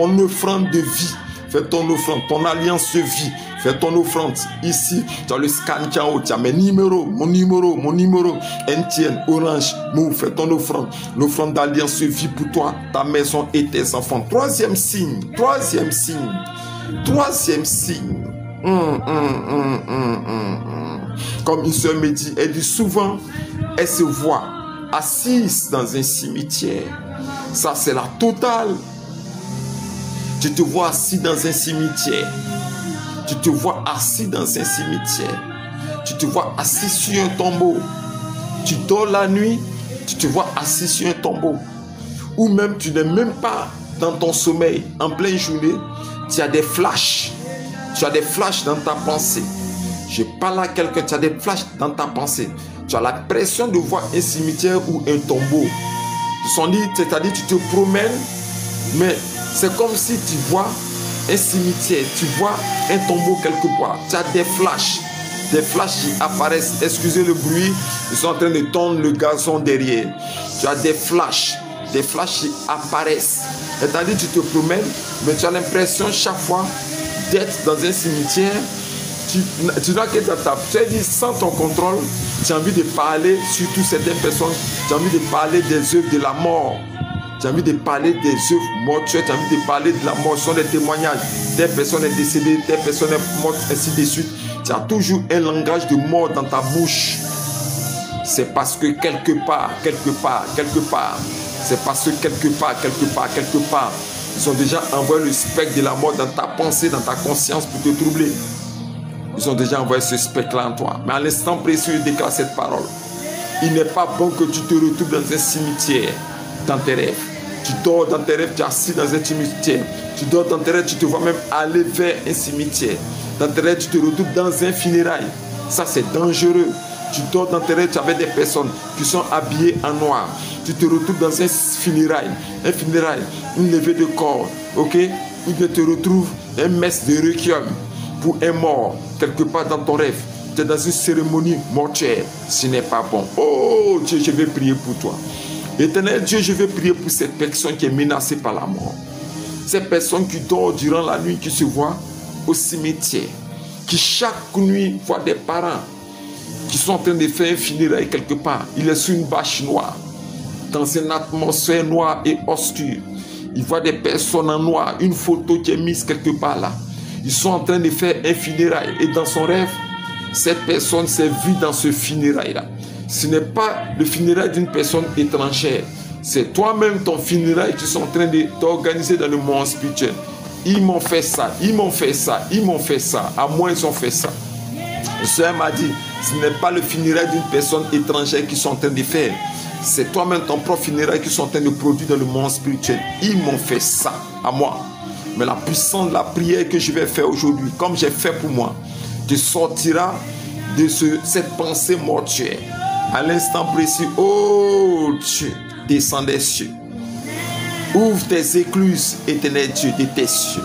Speaker 1: de vie. Fais ton offrande, ton alliance de vie. Fais ton offrande. Ici, tu as le scan qui est en haut. Tu as mon numéro, MTN, Orange, Move. Fais ton offrande. L'offrande d'alliance de vie pour toi, ta maison et tes enfants. Troisième signe. Comme une soeur me dit, elle dit souvent, elle se voit assise dans un cimetière. Ça, c'est la totale. Tu te vois assis dans un cimetière. Tu te vois assis dans un cimetière. Tu te vois assis sur un tombeau. Tu dors la nuit, tu te vois assis sur un tombeau. Ou même tu n'es même pas dans ton sommeil. En pleine journée, tu as des flashs. Tu as des flashs dans ta pensée. Je parle à quelqu'un, tu as des flashs dans ta pensée. Tu as l'impression de voir un cimetière ou un tombeau. C'est-à-dire tu te promènes, mais c'est comme si tu vois un cimetière, tu vois un tombeau quelque part. Tu as des flashs qui apparaissent. Excusez le bruit, ils sont en train de tondre le gazon derrière. Tu as des flashs qui apparaissent. C'est-à-dire tu te promènes, mais tu as l'impression chaque fois d'être dans un cimetière. Tu n'as que ta table. Tu as dit sans ton contrôle, tu as envie de parler surtout certaines personnes. Tu as envie de parler des œuvres de la mort. Tu as envie de parler des œuvres mortuaires. Tu as envie de parler de la mort. Ce sont des témoignages. Telle personne est décédée, telle personne est morte, ainsi de suite. Tu as toujours un langage de mort dans ta bouche. C'est parce que quelque part, c'est parce que quelque part, ils ont déjà envoyé le spectre de la mort dans ta pensée, dans ta conscience pour te troubler. Ils ont déjà envoyé ce spectre-là en toi. Mais à l'instant précis, il déclare cette parole. Il n'est pas bon que tu te retrouves dans un cimetière, dans tes rêves. Tu dors dans tes rêves, tu es assis dans un cimetière. Tu dors dans tes rêves, tu te vois même aller vers un cimetière. Dans tes rêves, tu te retrouves dans un funérail. Ça, c'est dangereux. Tu dors dans tes rêves, tu avais des personnes qui sont habillées en noir. Tu te retrouves dans un funérail, une levée de corps, ok? Ou bien tu te retrouves un messe de requiem pour un mort, quelque part dans ton rêve. Tu es dans une cérémonie mortuaire. Ce n'est pas bon. Oh Dieu, je vais prier pour toi. Éternel Dieu, je vais prier pour cette personne qui est menacée par la mort. Cette personne qui dort durant la nuit, qui se voit au cimetière, qui chaque nuit voit des parents qui sont en train de faire un funérail quelque part. Il est sur une bâche noire, dans une atmosphère noire et obscure. Il voit des personnes en noir, une photo qui est mise quelque part là. Ils sont en train de faire un funérail. Et dans son rêve, cette personne s'est vue dans ce funérail-là. Ce n'est pas le funérail d'une personne étrangère. C'est toi-même ton funérail qui sont en train d'organiser dans le monde spirituel. Ils m'ont fait ça, ils m'ont fait ça, ils m'ont fait ça. À moi, ils ont fait ça. Le Seigneur m'a dit, ce n'est pas le funérail d'une personne étrangère qu'ils sont en train de faire. C'est toi-même ton propre funérail qu'ils sont en train de produire dans le monde spirituel. Ils m'ont fait ça à moi. Mais la puissance de la prière que je vais faire aujourd'hui, comme j'ai fait pour moi, te sortira de cette pensée mortuaire. À l'instant précis, oh Dieu, descends des cieux. Ouvre tes écluses, éternel Dieu, de tes cieux.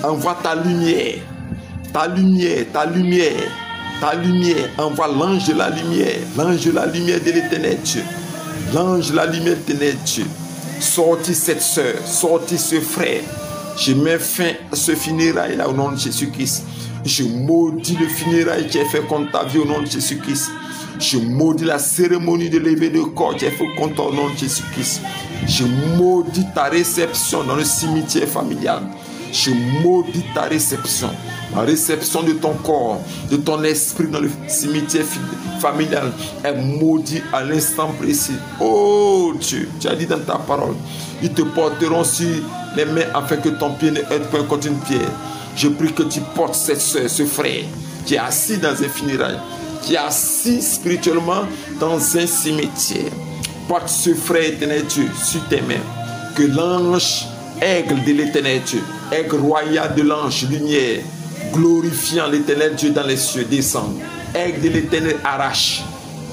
Speaker 1: Envoie ta lumière, ta lumière, ta lumière, ta lumière. Envoie l'ange de la lumière de l'éternel Dieu. L'ange de la lumière de l'éternel Dieu. Sortis cette soeur, sortis ce frère. Je mets fin à ce funérail-là au nom de Jésus-Christ. Je maudis le funérail qui est fait contre ta vie au nom de Jésus-Christ. Je maudis la cérémonie de levée de corps qui est faite contre toi au nom de Jésus-Christ. Je maudis ta réception dans le cimetière familial. Je maudis ta réception. La réception de ton corps, de ton esprit dans le cimetière familial est maudit à l'instant précis. Oh Dieu, tu as dit dans ta parole, ils te porteront sur les mains afin que ton pied ne heurte point contre une pierre. Je prie que tu portes cette soeur, ce frère qui est assis dans un funérail, qui est assis spirituellement dans un cimetière. Porte ce frère éternel Dieu sur tes mains. Que l'ange aigle de l'éternel Dieu, aigle royal de l'ange lumière, glorifiant l'éternel Dieu dans les cieux, descend. Aigle de l'éternel arrache,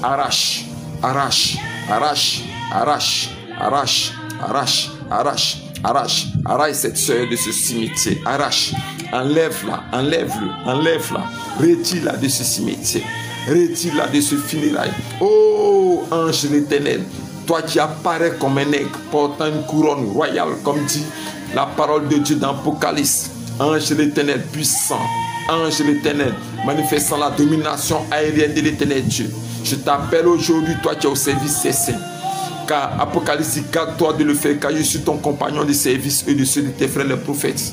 Speaker 1: arrache, arrache, arrache, arrache, arrache, arrache, arrache, arrache, arrache cette sœur de ce cimetière, arrache, enlève-la, enlève-le, enlève-la, retire-la de ce cimetière, retire-la de ce funérail. Oh ange de l'éternel, toi qui apparais comme un aigle portant une couronne royale, comme dit la parole de Dieu dans l'Apocalypse. Ange de l'éternel puissant, ange de l'éternel manifestant la domination aérienne de l'éternel Dieu. Je t'appelle aujourd'hui, toi qui es au service des saints. Car Apocalypse, garde-toi de le faire, car je suis ton compagnon de service et de ceux de tes frères les prophètes.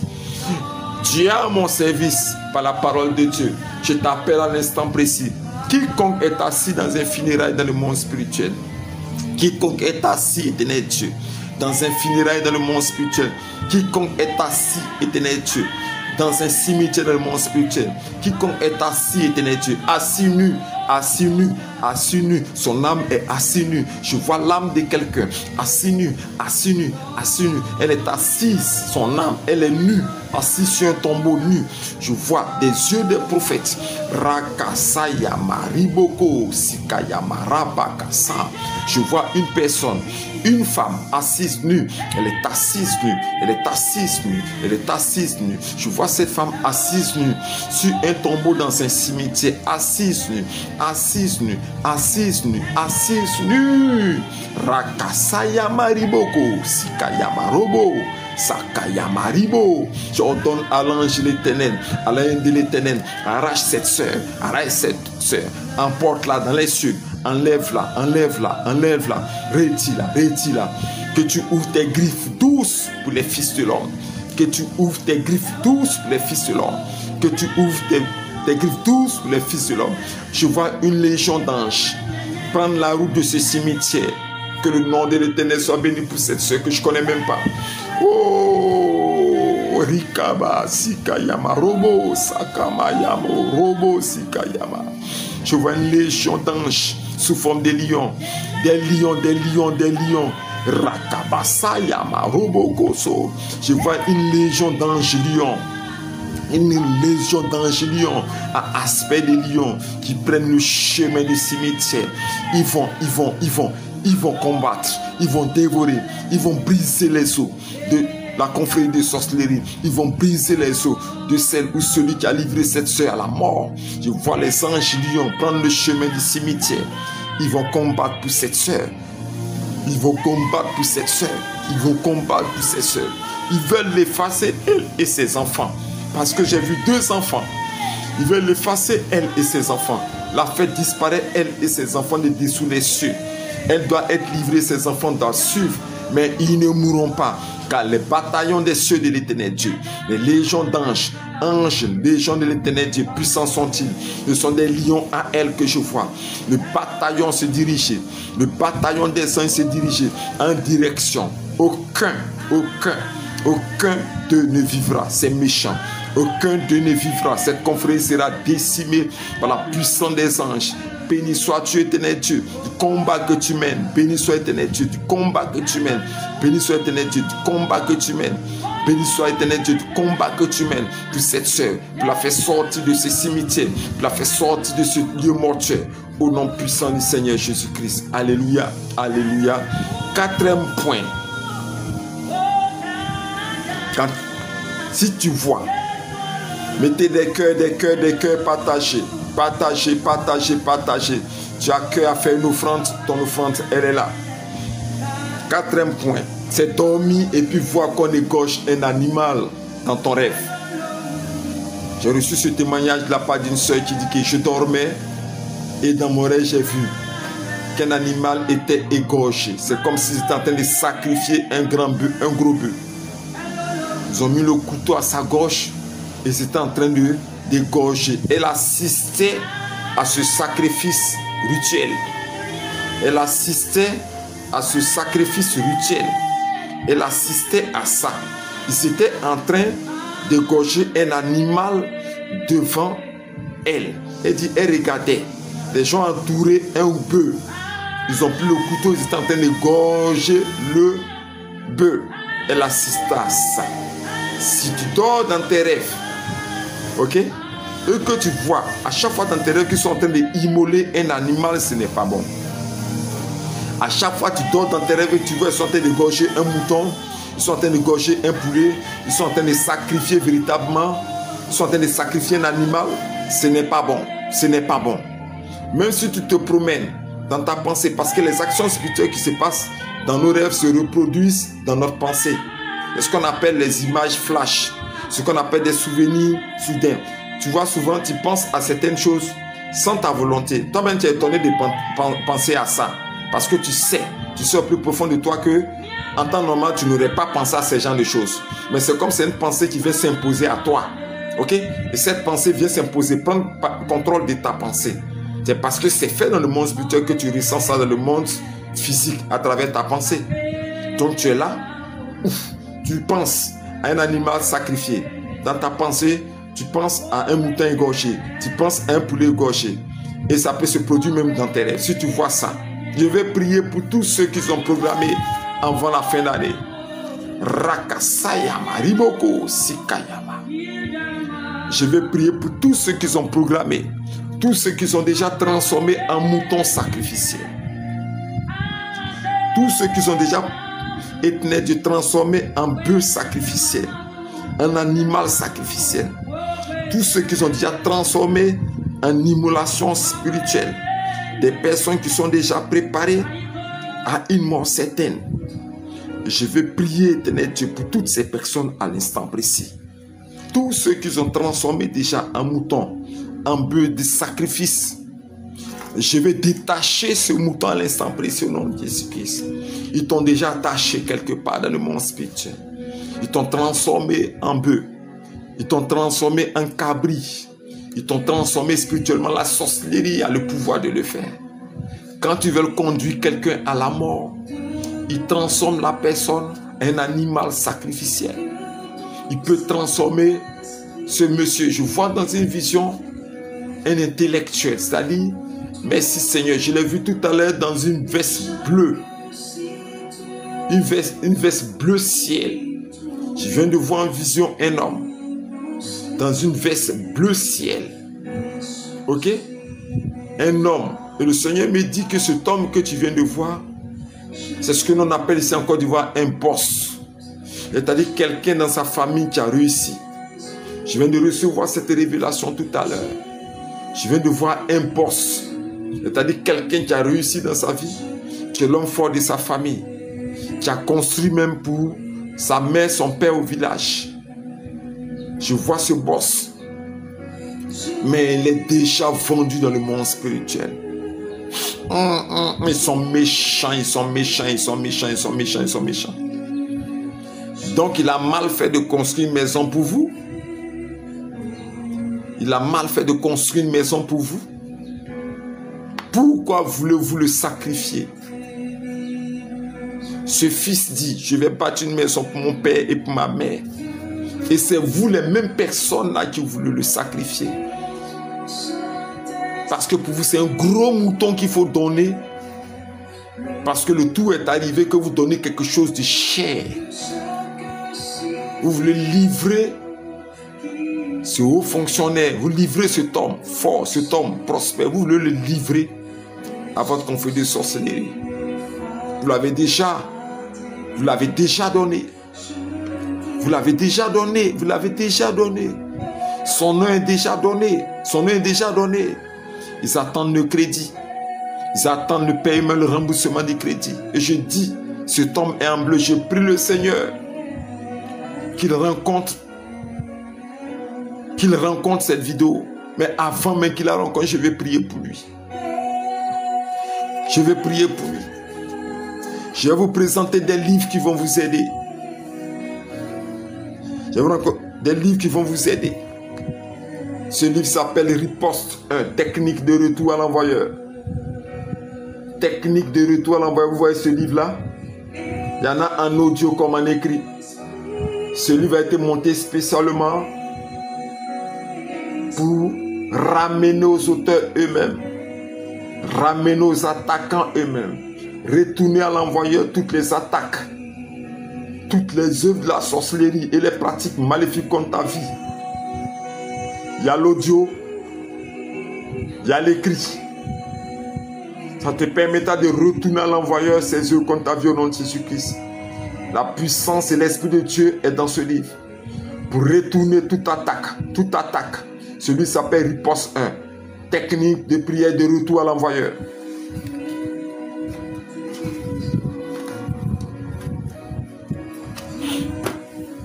Speaker 1: Tu es à mon service par la parole de Dieu. Je t'appelle à l'instant précis. Quiconque est assis dans un funérail dans le monde spirituel, quiconque est assis, éternel Dieu, dans un funérail dans le monde spirituel, quiconque est assis, éternel Dieu, dans un cimetière dans le monde spirituel, quiconque est assis, éternel Dieu, assis nu, assis nu, assis nu, son âme est assise nue. Je vois l'âme de quelqu'un assis nu, assis nu, assis nu. Elle est assise, son âme, elle est nue, assise sur un tombeau nu. Je vois des yeux de prophète. Rakasaya mariboko sikayama rabakasa. Je vois une personne, une femme assise nue. Elle est assise nue, elle est assise nue, elle est assise nue. Je vois cette femme assise nue sur un tombeau dans un cimetière, assise nue, assise nue, assise nue, assise nue. Rakasaya mariboko sikayama robo. Sakayamaribo. J'ordonne à l'ange de l'éternel, à l'ange de l'éternel, arrache cette soeur, emporte-la dans les cieux, enlève-la, enlève-la, enlève-la, retire-la, retire-la. Que tu ouvres tes griffes douces pour les fils de l'homme. Que tu ouvres tes griffes douces pour les fils de l'homme. Que tu ouvres tes griffes douces pour les fils de l'homme. Je vois une légion d'anges prendre la route de ce cimetière. Que le nom de l'éternel soit béni pour cette soeur que je ne connais même pas. Oh, Rikaba, Sikayama, Robo, Sakamayamo, Robo, Sikayama. Je vois une légion d'anges sous forme de lions. Des lions, des lions, des lions. Rakaba, Sayama, Robo, Koso. Je vois une légion d'anges lions. Une légion d'anges lions à aspect de lions qui prennent le chemin du cimetière. Ils vont combattre, ils vont dévorer, ils vont briser les os de la confrérie de sorcellerie. Ils vont briser les os de celle ou celui qui a livré cette soeur à la mort. Je vois les anges lions prendre le chemin du cimetière. Ils vont combattre pour cette soeur. Ils vont combattre pour cette soeur. Ils vont combattre pour cette soeur. Ils veulent l'effacer, elle et ses enfants. Parce que j'ai vu 2 enfants. Ils veulent l'effacer, elle et ses enfants. La fête disparaît, elle et ses enfants de dessous les cieux. Elle doit être livrée, ses enfants doivent suivre, mais ils ne mourront pas, car les bataillons des cieux de l'éternel Dieu, les légions d'anges anges, légions de l'Éternel Dieu, puissants sont-ils. Ce sont des lions à ailes que je vois. Le bataillon se dirigeait. Le bataillon des anges se dirigeait en direction. Aucun d'eux ne vivra. C'est méchant. Aucun d'eux ne vivra. Cette confrérie sera décimée par la puissance des anges. Béni sois-tu, Éternel Dieu, du combat que tu mènes. Béni soit Éternel Dieu, du combat que tu mènes. Béni soit Éternel Dieu, du combat que tu mènes. Béni soit Éternel Dieu, du combat que tu mènes pour cette sœur, pour la faire sortir de ce cimetière, pour la faire sortir de ce lieu mortuaire. Au nom puissant du Seigneur Jésus-Christ. Alléluia, alléluia. Quatrième point. Si tu vois, mettez des cœurs partagés. Partagez. Tu as cœur à faire une offrande, ton offrande, elle est là. Quatrième point, c'est dormir et puis voir qu'on égorge un animal dans ton rêve. J'ai reçu ce témoignage de la part d'une soeur qui dit que je dormais et dans mon rêve j'ai vu qu'un animal était égorgé. C'est comme s'ils étaient en train de sacrifier un gros bœuf. Ils ont mis le couteau à sa gorge et ils étaient en train de d'égorger. Elle assistait à ce sacrifice rituel. Elle assistait à ce sacrifice rituel. Elle assistait à ça. Ils étaient en train d'égorger un animal devant elle. Elle dit, elle regardait. Les gens entouraient un bœuf. Ils ont pris le couteau, ils étaient en train d'égorger le bœuf. Elle assistait à ça. Si tu dors dans tes rêves, ok, eux que tu vois, à chaque fois dans tes rêves qu'ils sont en train d'immoler un animal, ce n'est pas bon. À chaque fois tu dors dans tes rêves et tu vois, ils sont en train d'égorger un mouton, ils sont en train d'égorger un poulet, ils sont en train de sacrifier véritablement, ils sont en train de sacrifier un animal, ce n'est pas bon. Ce n'est pas bon. Même si tu te promènes dans ta pensée, parce que les actions spirituelles qui se passent dans nos rêves se reproduisent dans notre pensée. C'est ce qu'on appelle les images flash, ce qu'on appelle des souvenirs soudains. Tu vois, souvent, tu penses à certaines choses sans ta volonté. Toi-même, tu es étonné de penser à ça. Parce que tu sais au plus profond de toi que, en temps normal, tu n'aurais pas pensé à ces genres de choses. Mais c'est comme c'est une pensée qui vient s'imposer à toi. Ok? Et cette pensée vient s'imposer, prendre contrôle de ta pensée. C'est parce que c'est fait dans le monde spirituel que tu ressens ça dans le monde physique à travers ta pensée. Donc tu es là, tu penses à un animal sacrifié. Dans ta pensée, tu penses à un mouton égorgé, tu penses à un poulet égorgé. Et ça peut se produire même dans tes rêves. Si tu vois ça, je vais prier pour tous ceux qui sont programmés avant la fin d'année. Rakasayama, Riboko, Sikayama. Je vais prier pour tous ceux qui sont programmés, tous ceux qui sont déjà transformés en moutons sacrificiels. Tous ceux qui sont déjà été transformés en bœuf sacrificiel, un animal sacrificiel. Tous ceux qui sont déjà transformés en immolation spirituelle. Des personnes qui sont déjà préparées à une mort certaine. Je vais prier, Éternel Dieu, pour toutes ces personnes à l'instant précis. Tous ceux qui sont transformés déjà en moutons, en bœuf de sacrifice. Je vais détacher ce mouton à l'instant précis au nom de Jésus-Christ. Ils t'ont déjà attaché quelque part dans le monde spirituel. Ils t'ont transformé en bœuf. Ils t'ont transformé en cabri. Ils t'ont transformé spirituellement. La sorcellerie a le pouvoir de le faire. Quand ils veulent conduire quelqu'un à la mort, ils transforment la personne en un animal sacrificiel. Il peut transformer ce monsieur. Je vois dans une vision un intellectuel. C'est-à-dire, merci Seigneur, je l'ai vu tout à l'heure dans une veste bleue. Une veste bleu ciel. Je viens de voir en vision un homme dans une veste bleu ciel. Ok? Un homme. Et le Seigneur me dit que cet homme que tu viens de voir, c'est ce que l'on appelle ici en Côte d'Ivoire un boss. C'est-à-dire quelqu'un dans sa famille qui a réussi. Je viens de recevoir cette révélation tout à l'heure. Je viens de voir un boss. C'est-à-dire quelqu'un qui a réussi dans sa vie, qui est l'homme fort de sa famille, qui a construit même pour sa mère, son père au village. Je vois ce boss. Mais il est déjà vendu dans le monde spirituel. Ils sont méchants, ils sont méchants, ils sont méchants, ils sont méchants, ils sont méchants. Donc il a mal fait de construire une maison pour vous. Il a mal fait de construire une maison pour vous. Pourquoi voulez-vous le sacrifier? Ce fils dit, je vais bâtir une maison pour mon père et pour ma mère. Et c'est vous les mêmes personnes là qui voulez le sacrifier. Parce que pour vous, c'est un gros mouton qu'il faut donner. Parce que le tout est arrivé que vous donnez quelque chose de cher. Vous voulez livrer ce haut fonctionnaire. Vous livrez cet homme fort, cet homme prospère. Vous voulez le livrer à votre confrérie de sorcellerie. Vous l'avez déjà donné. Vous l'avez déjà donné. Vous l'avez déjà donné. Son nom est déjà donné. Son nom est déjà donné. Ils attendent le crédit. Ils attendent le paiement, le remboursement du crédit. Et je dis, cet homme est en bleu. Je prie le Seigneur qu'il rencontre cette vidéo. Mais avant même qu'il la rencontre, je vais prier pour lui. Je vais prier pour lui. Je vais vous présenter des livres qui vont vous aider. Je vais vous raconter des livres qui vont vous aider. Ce livre s'appelle Riposte 1, technique de retour à l'envoyeur. Technique de retour à l'envoyeur. Vous voyez ce livre-là? Il y en a en audio comme en écrit. Ce livre a été monté spécialement pour ramener aux auteurs eux-mêmes, ramener aux attaquants eux-mêmes, retourner à l'envoyeur toutes les attaques, toutes les œuvres de la sorcellerie et les pratiques maléfiques contre ta vie. Il y a l'audio, il y a l'écrit. Ça te permettra de retourner à l'envoyeur ses œuvres contre ta vie au nom de Jésus-Christ. La puissance et l'Esprit de Dieu est dans ce livre. Pour retourner toute attaque, toute attaque. Celui s'appelle Riposte 1. Technique de prière de retour à l'envoyeur.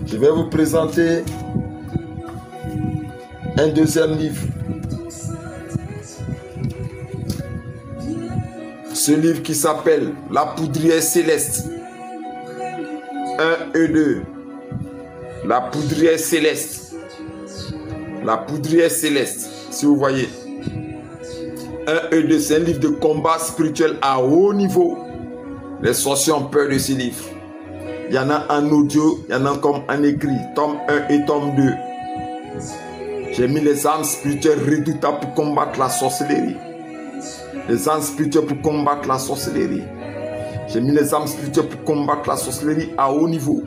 Speaker 1: Je vais vous présenter un deuxième livre. Ce livre qui s'appelle La poudrière céleste. 1 et 2. La poudrière céleste. La poudrière céleste. Si vous voyez. 1 et 2, c'est un livre de combat spirituel à haut niveau. Les sorciers ont peur de ce livre. Il y en a en audio, il y en a comme en écrit. Tome 1 et tome 2. J'ai mis les armes spirituelles redoutables pour combattre la sorcellerie. Les armes spirituelles pour combattre la sorcellerie. J'ai mis les armes spirituelles pour combattre la sorcellerie à haut niveau.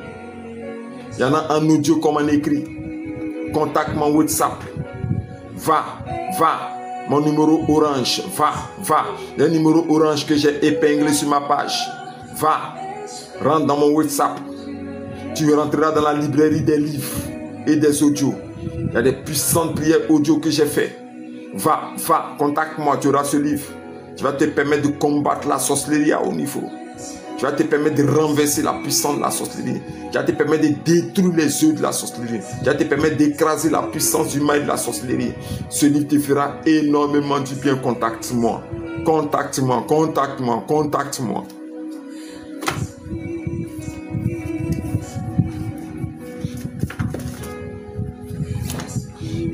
Speaker 1: Il y en a en audio comme en écrit. Contacte mon WhatsApp. Va. Mon numéro orange. Va. Le numéro orange que j'ai épinglé sur ma page. Va. Rentre dans mon WhatsApp. Tu rentreras dans la librairie des livres et des audios. Il y a des puissantes prières audio que j'ai fait. Va. Contacte-moi. Tu auras ce livre. Tu vas te permettre de combattre la sorcellerie à haut niveau. Tu vas te permettre de renverser la puissance de la sorcellerie. Tu vas te permettre de détruire les œufs de la sorcellerie. Tu vas te permettre d'écraser la puissance du mal de la sorcellerie. Ce livre te fera énormément du bien. Contacte-moi.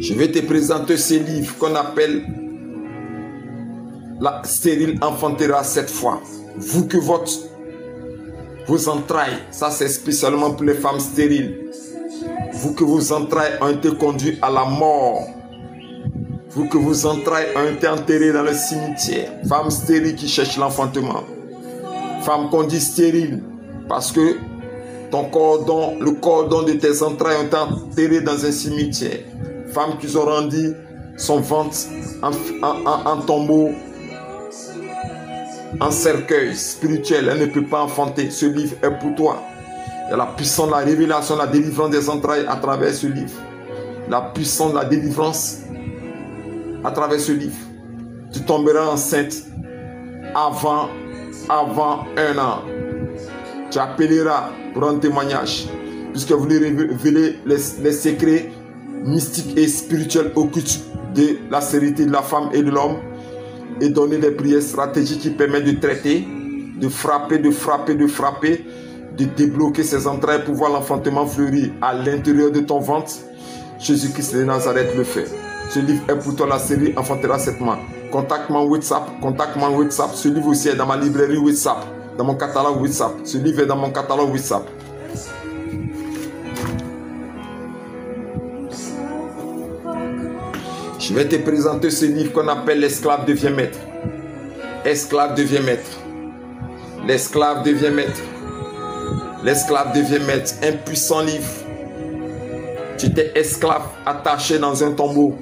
Speaker 1: Je vais te présenter ce livre qu'on appelle La stérile enfantera 7 fois. Vous que vos entrailles, ça c'est spécialement pour les femmes stériles. Vous que vos entrailles ont été conduites à la mort. Vous que vos entrailles ont été enterrées dans le cimetière. Femmes stériles qui cherchent l'enfantement. Femmes qu'on dit stériles parce que le cordon de tes entrailles ont été enterré dans un cimetière. Femmes qui ont rendu son ventre en tombeau, en cercueil spirituel, elle ne peut pas enfanter. Ce livre est pour toi. Il y a la puissance de la révélation, la délivrance des entrailles à travers ce livre. La puissance de la délivrance à travers ce livre. Tu tomberas enceinte avant 1 an. Tu appelleras pour un témoignage, puisque vous voulez révéler les secrets mystiques et spirituels occultes de la stérilité de la femme et de l'homme, et donner des prières stratégiques qui permettent de traiter, de frapper, de débloquer ses entrailles pour voir l'enfantement fleurir à l'intérieur de ton ventre. Jésus-Christ de Nazareth le fait. Ce livre est pour toi, la série Enfantera 7 mois. Contacte-moi WhatsApp. Contacte-moi WhatsApp. Ce livre aussi est dans ma librairie WhatsApp. Dans mon catalogue WhatsApp. Ce livre est dans mon catalogue WhatsApp. Je vais te présenter ce livre qu'on appelle L'esclave devient maître. Esclave devient maître. L'esclave devient maître. L'esclave devient maître. Un puissant livre. Tu étais esclave, attaché dans un tombeau,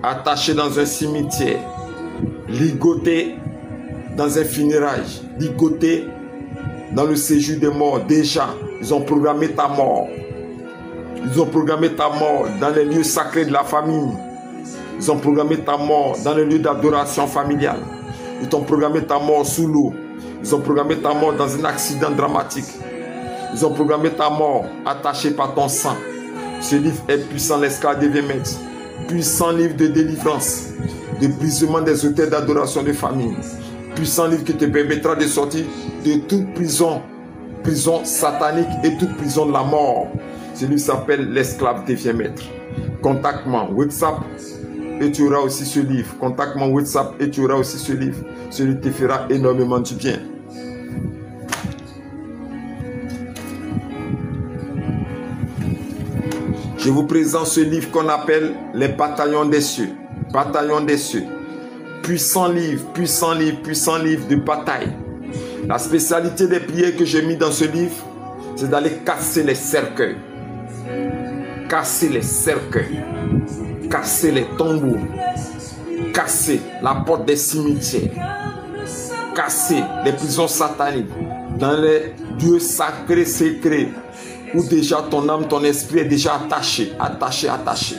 Speaker 1: attaché dans un cimetière, ligoté dans un funérail, ligoté dans le séjour des morts. Déjà, ils ont programmé ta mort. Ils ont programmé ta mort dans les lieux sacrés de la famille. Ils ont programmé ta mort dans les lieux d'adoration familiale. Ils t'ont programmé ta mort sous l'eau. Ils ont programmé ta mort dans un accident dramatique. Ils ont programmé ta mort attachée par ton sang. Ce livre est puissant, l'esclave devient maître. Puissant livre de délivrance, de brisement des autels d'adoration de famille. Puissant livre qui te permettra de sortir de toute prison, prison satanique et toute prison de la mort. Ce livre s'appelle L'esclave devient maître. Contacte-moi WhatsApp et tu auras aussi ce livre. Contacte-moi WhatsApp et tu auras aussi ce livre. Ce livre te fera énormément du bien. Je vous présente ce livre qu'on appelle Les Bataillons des cieux. Bataillons des cieux. Puissant livre, puissant livre, puissant livre de bataille. La spécialité des prières que j'ai mis dans ce livre, c'est d'aller casser les cercueils. Casser les cercueils. Casser les tombeaux. Casser la porte des cimetières. Casser les prisons sataniques. Dans les lieux sacrés, secrets. Où déjà ton âme, ton esprit est déjà attaché, attaché.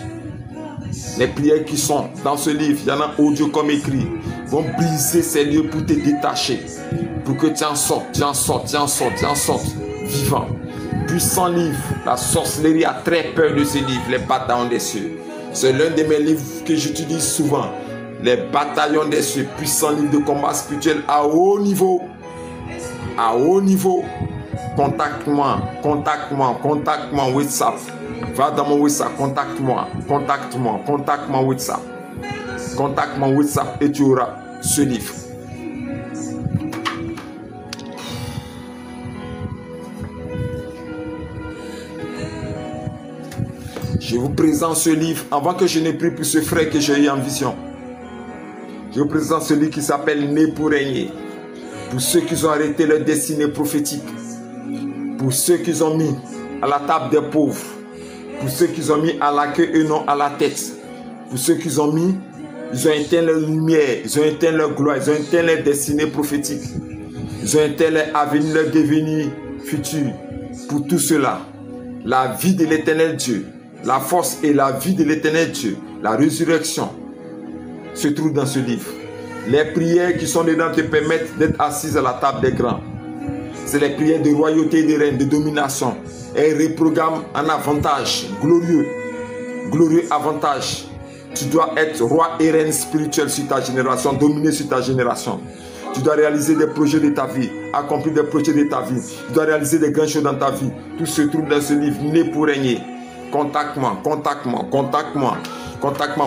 Speaker 1: Les prières qui sont dans ce livre, il y en a audio comme écrit, vont briser ces lieux pour te détacher, pour que tu en sortes, vivant. Puissant livre, la sorcellerie a très peur de ce livre, Les Bataillons des cieux. C'est l'un de mes livres que j'utilise souvent, Les Bataillons des cieux, puissant livre de combat spirituel à haut niveau. À haut niveau. Contacte-moi WhatsApp. Va dans mon WhatsApp, contacte-moi WhatsApp. Contacte-moi WhatsApp et tu auras ce livre. Je vous présente ce livre avant que je n'ai pris pour ce frère que j'ai eu en vision. Je vous présente ce livre qui s'appelle Né pour régner. Pour ceux qui ont arrêté leur destinée prophétique. Pour ceux qui ont mis à la table des pauvres. Pour ceux qui ont mis à la queue et non à la tête. Pour ceux qui ont mis, ils ont éteint leur lumière, ils ont éteint leur gloire, ils ont éteint leur destinée prophétique. Ils ont éteint leur avenir, leur devenir futur. Pour tout cela, la vie de l'éternel Dieu, la force et la vie de l'éternel Dieu, la résurrection, se trouve dans ce livre. Les prières qui sont dedans te permettent d'être assise à la table des grands. C'est les prières de royauté, de règne, de domination. Elles reprogramment un avantage glorieux. Glorieux avantage. Tu dois être roi et reine spirituel sur ta génération, dominer sur ta génération. Tu dois réaliser des projets de ta vie, accomplir des projets de ta vie. Tu dois réaliser des grandes choses dans ta vie. Tout se trouve dans ce livre, Né pour régner. Contacte-moi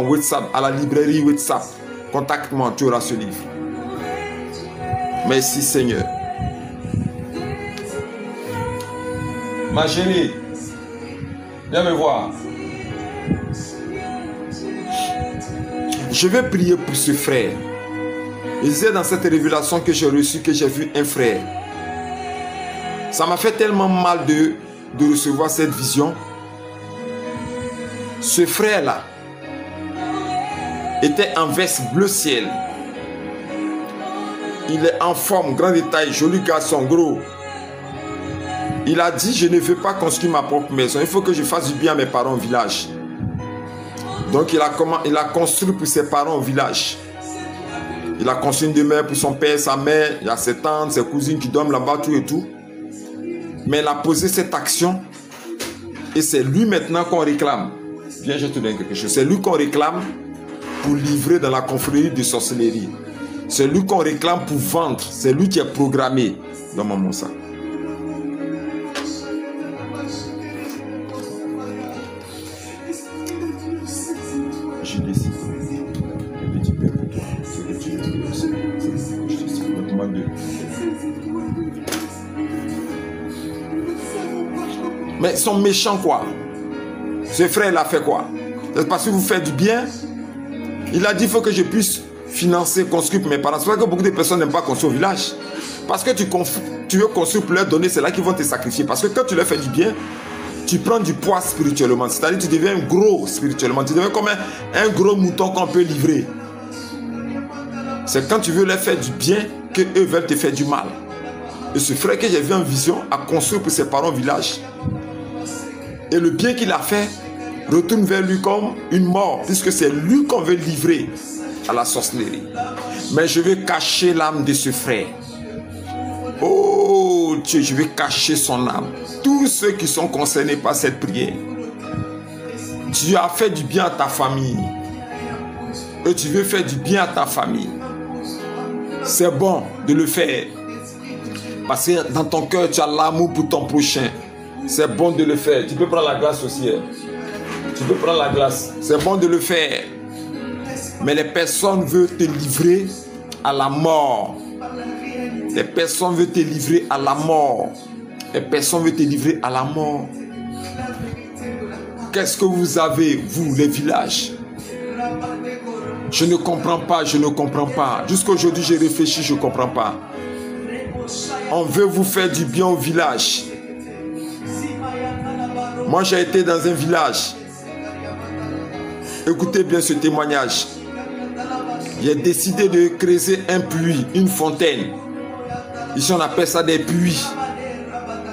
Speaker 1: WhatsApp, à la librairie WhatsApp. Contacte-moi, tu auras ce livre. Merci Seigneur. Ma chérie, viens me voir. Je vais prier pour ce frère. Et c'est dans cette révélation que j'ai reçue que j'ai vu un frère. Ça m'a fait tellement mal de recevoir cette vision. Ce frère-là était en veste bleu ciel. Il est en forme, grand détail, joli garçon, gros. Il a dit, je ne veux pas construire ma propre maison. Il faut que je fasse du bien à mes parents au village. Donc il a construit pour ses parents au village. Il a construit une demeure pour son père, sa mère. Il y a ses tantes, ses cousines qui dorment là-bas, tout et tout. Mais il a posé cette action. Et c'est lui maintenant qu'on réclame. Viens, je te donne quelque chose. C'est lui qu'on réclame pour livrer dans la confrérie de sorcellerie. C'est lui qu'on réclame pour vendre. C'est lui qui est programmé dans mon sac. Mais ils sont méchants quoi. Ce frère, il a fait quoi? C'est parce que vous faites du bien. Il a dit, il faut que je puisse financer, construire pour mes parents. C'est vrai que beaucoup de personnes n'aiment pas construire au village. Parce que tu veux construire pour leur donner, c'est là qu'ils vont te sacrifier. Parce que quand tu leur fais du bien, tu prends du poids spirituellement. C'est-à-dire que tu deviens gros spirituellement. Tu deviens comme un gros mouton qu'on peut livrer. C'est quand tu veux leur faire du bien qu'eux veulent te faire du mal. Et ce frère que j'ai vu en vision a construit pour ses parents au village. Et le bien qu'il a fait retourne vers lui comme une mort, puisque c'est lui qu'on veut livrer à la sorcellerie. Mais je vais cacher l'âme de ce frère. Oh Dieu, je vais cacher son âme. Tous ceux qui sont concernés par cette prière. Tu as fait du bien à ta famille. Et tu veux faire du bien à ta famille. C'est bon de le faire. Parce que dans ton cœur, tu as l'amour pour ton prochain. C'est bon de le faire. Tu peux prendre la glace aussi. Tu peux prendre la glace. C'est bon de le faire. Mais les personnes veulent te livrer à la mort. Les personnes veulent te livrer à la mort. Les personnes veulent te livrer à la mort. Qu'est-ce que vous avez, vous, les villages? Je ne comprends pas, je ne comprends pas. Jusqu'à aujourd'hui, j'ai réfléchi, je ne comprends pas. On veut vous faire du bien au village. Moi, j'ai été dans un village. Écoutez bien ce témoignage. J'ai décidé de creuser un puits, une fontaine. Ici, on appelle ça des puits.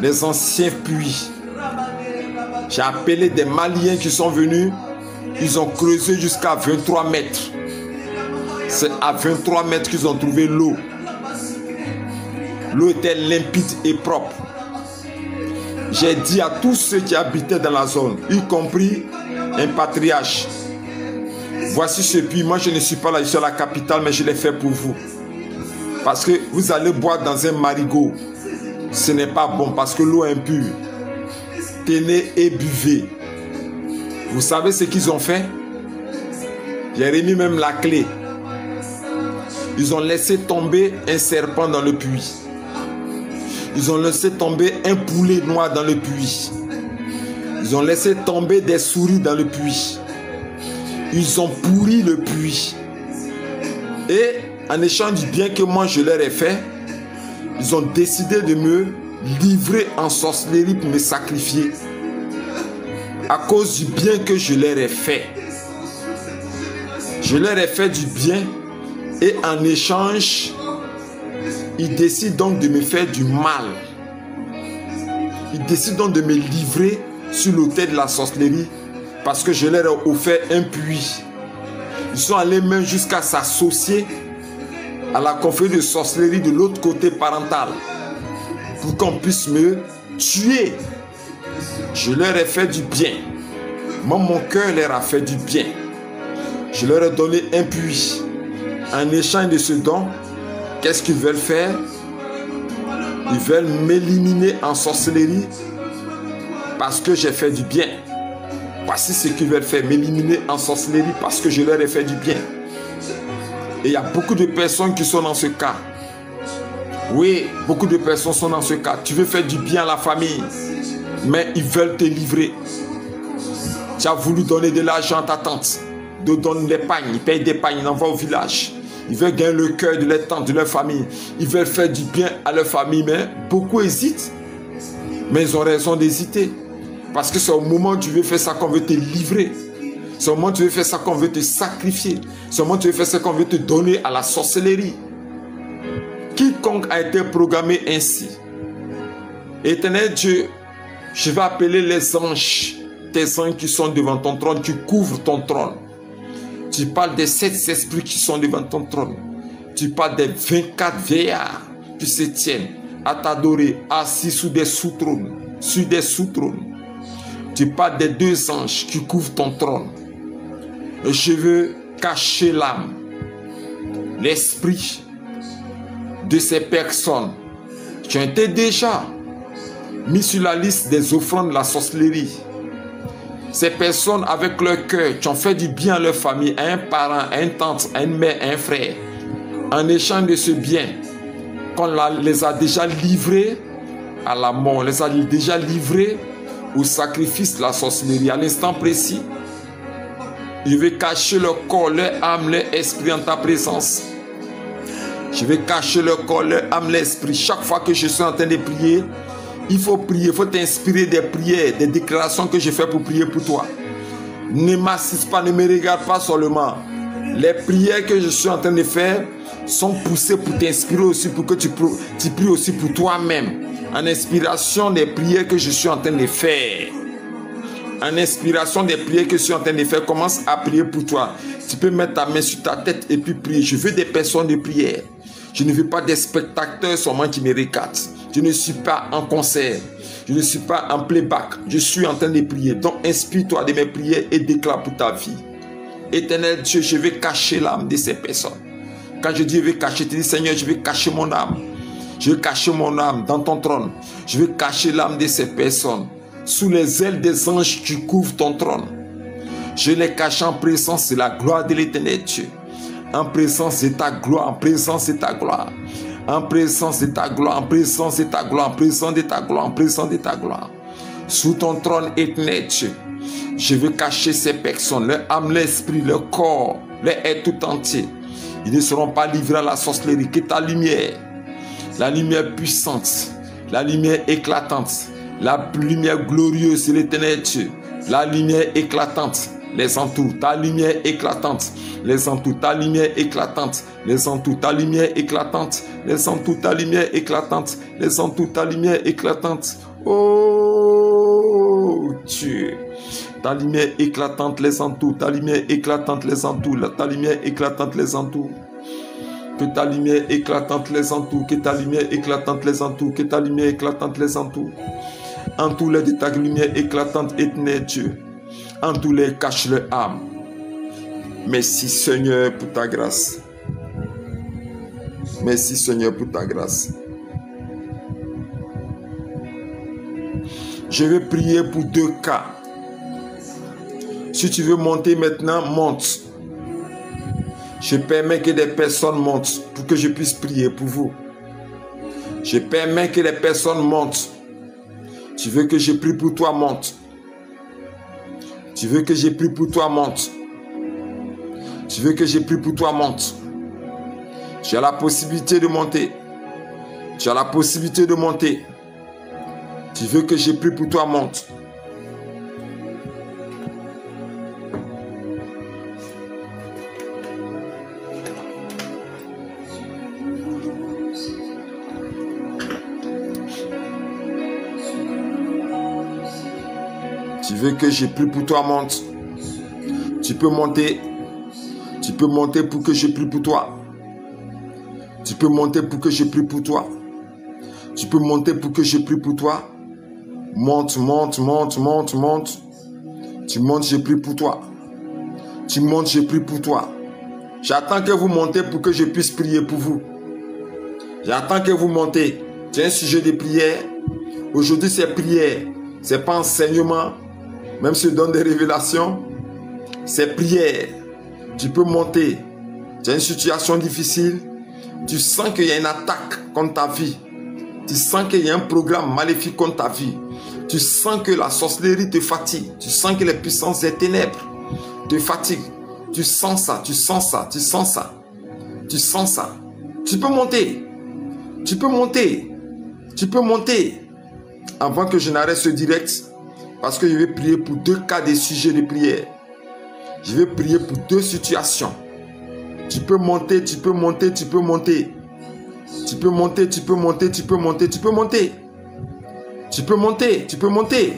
Speaker 1: Des anciens puits. J'ai appelé des Maliens qui sont venus. Ils ont creusé jusqu'à 23 mètres. C'est à 23 mètres qu'ils ont trouvé l'eau. L'eau était limpide et propre. J'ai dit à tous ceux qui habitaient dans la zone, y compris un patriarche, voici ce puits. Moi, je ne suis pas là, je suis à la capitale, mais je l'ai fait pour vous. Parce que vous allez boire dans un marigot. Ce n'est pas bon parce que l'eau est impure. Tenez et buvez. Vous savez ce qu'ils ont fait? J'ai remis même la clé. Ils ont laissé tomber un serpent dans le puits. Ils ont laissé tomber un poulet noir dans le puits. Ils ont laissé tomber des souris dans le puits. Ils ont pourri le puits. Et en échange du bien que moi je leur ai fait, ils ont décidé de me livrer en sorcellerie pour me sacrifier. À cause du bien que je leur ai fait. Je leur ai fait du bien. Et en échange, ils décident donc de me faire du mal. Ils décident donc de me livrer sur l'autel de la sorcellerie parce que je leur ai offert un puits. Ils sont allés même jusqu'à s'associer à la confrérie de sorcellerie de l'autre côté parental pour qu'on puisse me tuer. Je leur ai fait du bien. Moi, mon cœur leur a fait du bien. Je leur ai donné un puits. En échange de ce don, qu'est-ce qu'ils veulent faire? Ils veulent m'éliminer en sorcellerie parce que j'ai fait du bien. Voici ce qu'ils veulent faire, m'éliminer en sorcellerie parce que je leur ai fait du bien. Et il y a beaucoup de personnes qui sont dans ce cas. Oui, beaucoup de personnes sont dans ce cas. Tu veux faire du bien à la famille, mais ils veulent te livrer. Tu as voulu donner de l'argent à ta tante, de donner des pagnes, ils payent des pagnes, ils envoient au village. Ils veulent gagner le cœur de leur tante, de leur famille. Ils veulent faire du bien à leur famille, mais beaucoup hésitent. Mais ils ont raison d'hésiter. Parce que c'est au moment où tu veux faire ça qu'on veut te livrer. C'est au moment où tu veux faire ça qu'on veut te sacrifier. C'est au moment où tu veux faire ça qu'on veut te donner à la sorcellerie. Quiconque a été programmé ainsi. Éternel Dieu, je vais appeler les anges. Tes anges qui sont devant ton trône, tu couvres ton trône. Tu parles des 7 esprits qui sont devant ton trône. Tu parles des 24 vieillards qui se tiennent à t'adorer, assis sous des sous-trônes. Sur des sous-trônes. Tu parles des 2 anges qui couvrent ton trône. Et je veux cacher l'âme, l'esprit de ces personnes qui ont été déjà mis sur la liste des offrandes de la sorcellerie. Ces personnes avec leur cœur qui ont fait du bien à leur famille, à un parent, à une tante, à une mère, à un frère. En échange de ce bien, qu'on les a déjà livrés à la mort, on les a déjà livrés au sacrifice, la sorcellerie. À l'instant précis, je vais cacher leur corps, leur âme, leur esprit en ta présence. Je vais cacher leur corps, leur âme, l'esprit. Chaque fois que je suis en train de prier, il faut prier, il faut t'inspirer des prières, des déclarations que je fais pour prier pour toi. Ne m'assiste pas, ne me regarde pas seulement. Les prières que je suis en train de faire sont poussées pour t'inspirer aussi, pour que tu pries aussi pour toi-même. En inspiration des prières que je suis en train de faire. En inspiration des prières que je suis en train de faire, commence à prier pour toi. Tu peux mettre ta main sur ta tête et puis prier. Je veux des personnes de prière. Je ne veux pas des spectateurs seulement qui me regardent. Je ne suis pas en concert. Je ne suis pas en playback. Je suis en train de prier. Donc inspire-toi de mes prières et déclare pour ta vie. Éternel Dieu, je vais cacher l'âme de ces personnes. Quand je dis je vais cacher, tu dis Seigneur, je vais cacher mon âme. Je vais cacher mon âme dans ton trône. Je vais cacher l'âme de ces personnes. Sous les ailes des anges, tu couvres ton trône. Je les cache en présence de la gloire de l'éternel Dieu. En présence de ta gloire, en présence de ta gloire. En présence de ta gloire, en présence de ta gloire, en présence de ta gloire, en présence de ta gloire. Sous ton trône éternel Dieu. Je veux cacher ces personnes, leur âme, l'esprit, leur corps, leur être tout entier. Ils ne seront pas livrés à la sorcellerie. Que ta lumière, la lumière puissante, la lumière éclatante, la lumière glorieuse de l'éternel Dieu, la lumière éclatante les entoure, ta lumière éclatante les entoure, ta lumière éclatante les entoure, ta lumière éclatante les entoure, ta lumière éclatante les entoure, ta lumière éclatante. Oh Dieu, ta lumière éclatante les entoure, ta lumière éclatante les entoure, ta lumière éclatante les entoure. Que ta lumière éclatante les entoure, que ta lumière éclatante les entoure, que ta lumière éclatante les entoure. Entoure-les de ta lumière éclatante, éternel Dieu. Entoure-les, cache leur âme. Merci Seigneur pour ta grâce. Merci Seigneur pour ta grâce. Je vais prier pour 2 cas. Si tu veux monter maintenant, monte. Je permets que des personnes montent pour que je puisse prier pour vous. Je permets que les personnes montent. Tu veux que je prie pour toi, monte. Tu veux que je prie pour toi, monte. Tu veux que je prie pour toi, monte. Tu as la possibilité de monter. Tu as la possibilité de monter. Tu veux que je prie pour toi, monte. Tu veux que je prie pour toi, monte. Tu peux monter. Tu peux monter pour que je prie pour toi. Tu peux monter pour que je prie pour toi. Tu peux monter pour que je prie pour toi. Monte, monte, monte, monte, monte. Tu montes, je prie pour toi. Tu montes, je prie pour toi. J'attends que vous montez pour que je puisse prier pour vous. J'attends que vous montez. C'est un sujet de prière. Aujourd'hui, c'est prière. C'est pas enseignement. Même si je donne des révélations, c'est prière. Tu peux monter. Tu as une situation difficile. Tu sens qu'il y a une attaque contre ta vie. Tu sens qu'il y a un programme maléfique contre ta vie. Tu sens que la sorcellerie te fatigue. Tu sens que les puissances des ténèbres te fatiguent. Tu sens ça, tu sens ça, tu sens ça. Tu sens ça. Tu peux monter. Tu peux monter. Tu peux monter. Avant que je n'arrête ce direct, parce que je vais prier pour 2 cas de sujets de prière. Je vais prier pour 2 situations. Tu peux monter, tu peux monter, tu peux monter. Tu peux monter, tu peux monter, tu peux monter, tu peux monter. Tu peux monter, tu peux monter.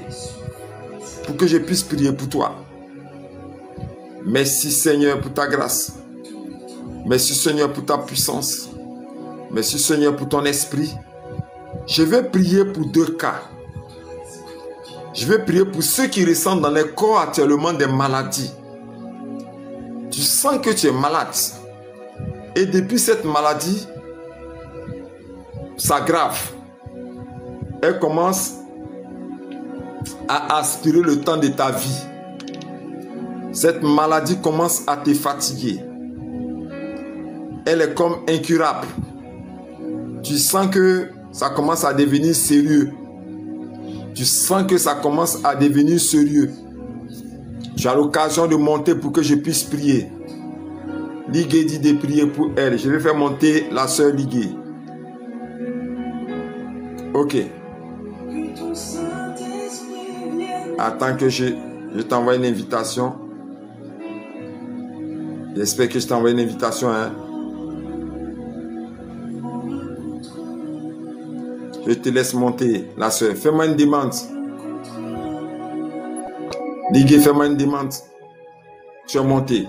Speaker 1: Pour que je puisse prier pour toi. Merci Seigneur pour ta grâce. Merci Seigneur pour ta puissance. Merci Seigneur pour ton esprit. Je vais prier pour 2 cas. Je vais prier pour ceux qui ressentent dans les corps actuellement des maladies. Tu sens que tu es malade. Et depuis cette maladie s'aggrave. Elle commence à aspirer le temps de ta vie. Cette maladie commence à te fatiguer. Elle est comme incurable. Tu sens que ça commence à devenir sérieux. Tu sens que ça commence à devenir sérieux. Tu as l'occasion de monter pour que je puisse prier. Ligué dit de prier pour elle. Je vais faire monter la sœur Ligué. Ok. Attends que je t'envoie une invitation. J'espère que je t'envoie une invitation. Hein. Je te laisse monter, la soeur. Fais-moi une demande. Ligué, fais-moi une demande. Tu es monté.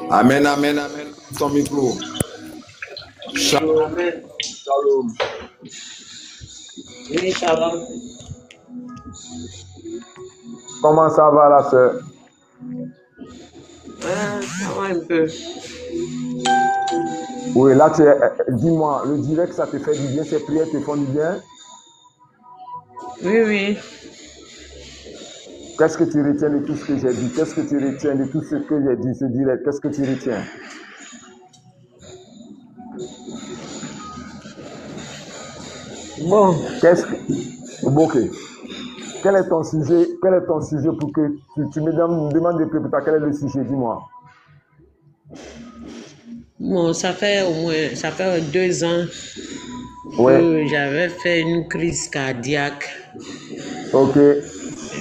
Speaker 1: Amen, amen, amen. Ton micro. Shalom.
Speaker 2: Amen.
Speaker 1: Shalom.
Speaker 2: Oui, shalom.
Speaker 1: Comment ça va, la soeur?
Speaker 2: Ça va un peu.
Speaker 1: Oui, là, dis-moi, le direct, ça te fait du bien, ces prières te font du bien?
Speaker 2: Oui, oui.
Speaker 1: Qu'est-ce que tu retiens de tout ce que j'ai dit? Qu'est-ce que tu retiens de tout ce que j'ai dit, ce direct? Qu'est-ce que tu retiens?
Speaker 2: Bon.
Speaker 1: Ok. Quel est ton sujet pour que tu me demandes de plus tard, quel est le sujet? Dis-moi.
Speaker 2: Bon, ça fait 2 ans
Speaker 1: Ouais.
Speaker 2: que j'avais fait une crise cardiaque.
Speaker 1: Ok.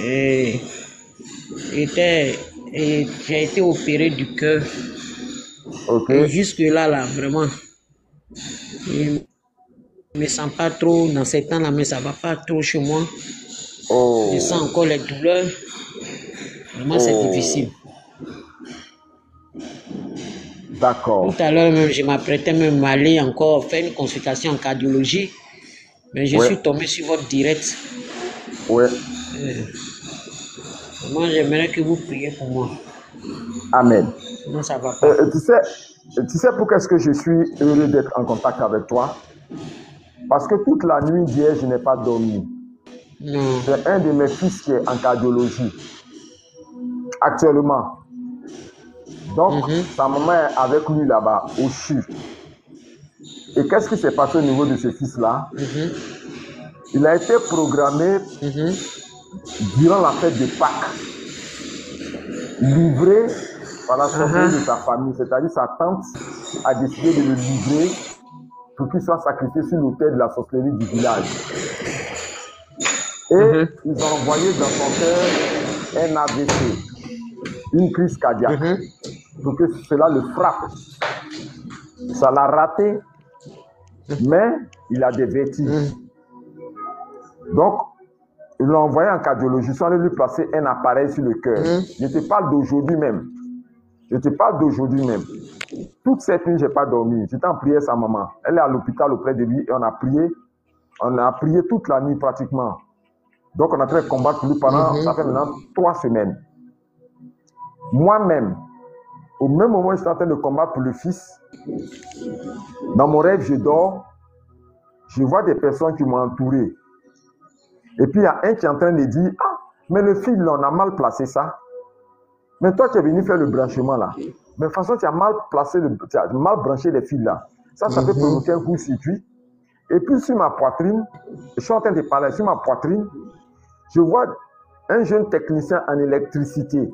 Speaker 2: Et j'ai été opéré du cœur.
Speaker 1: Ok.
Speaker 2: Et jusque-là, vraiment, je ne me sens pas trop dans ces temps-là, mais ça ne va pas trop chez moi.
Speaker 1: Oh.
Speaker 2: Je sens encore les douleurs. Vraiment, c'est difficile.
Speaker 1: D'accord.
Speaker 2: Tout à l'heure, même, je m'apprêtais même à aller encore faire une consultation en cardiologie. Mais je suis tombé sur votre direct.
Speaker 1: Ouais.
Speaker 2: Moi, j'aimerais que vous priez pour moi.
Speaker 1: Amen.
Speaker 2: Non, ça va pas.
Speaker 1: Tu sais pourquoi est-ce que je suis heureux d'être en contact avec toi? Parce que toute la nuit d'hier, je n'ai pas dormi.
Speaker 2: Non.
Speaker 1: C'est un de mes fils qui est en cardiologie. Actuellement. Donc, sa maman est avec lui là-bas, au CHU. Et qu'est-ce qui s'est passé au niveau de ce fils-là? Il a été programmé durant la fête de Pâques, livré par la sorcellerie de sa famille. C'est-à-dire sa tante a décidé de le livrer pour qu'il soit sacrifié sur l'autel de la sorcellerie du village. Et ils ont envoyé dans son cœur un AVC, une crise cardiaque, pour que cela le frappe. Ça l'a raté, mais il a des vertiges. Donc, ils l'ont envoyé en cardiologie, ils sont allés lui placer un appareil sur le cœur. Je te parle d'aujourd'hui même. Toute cette nuit, je n'ai pas dormi. J'étais en prière sa maman. Elle est à l'hôpital auprès de lui et on a prié toute la nuit pratiquement. Donc, on a fait combattre pour lui pendant, ça fait maintenant 3 semaines. Moi-même, au même moment où j'étais en train de combattre pour le fils, dans mon rêve, je dors, je vois des personnes qui m'ont entouré. Et puis, il y a un qui est en train de dire, « Ah, mais le fil, là, on a mal placé ça. Mais toi, tu es venu faire le branchement, là. Mais de toute façon, tu as mal branché les fils, là. Ça peut provoquer un court-circuit. Et puis, sur ma poitrine, je suis en train de parler, sur ma poitrine, je vois un jeune technicien en électricité.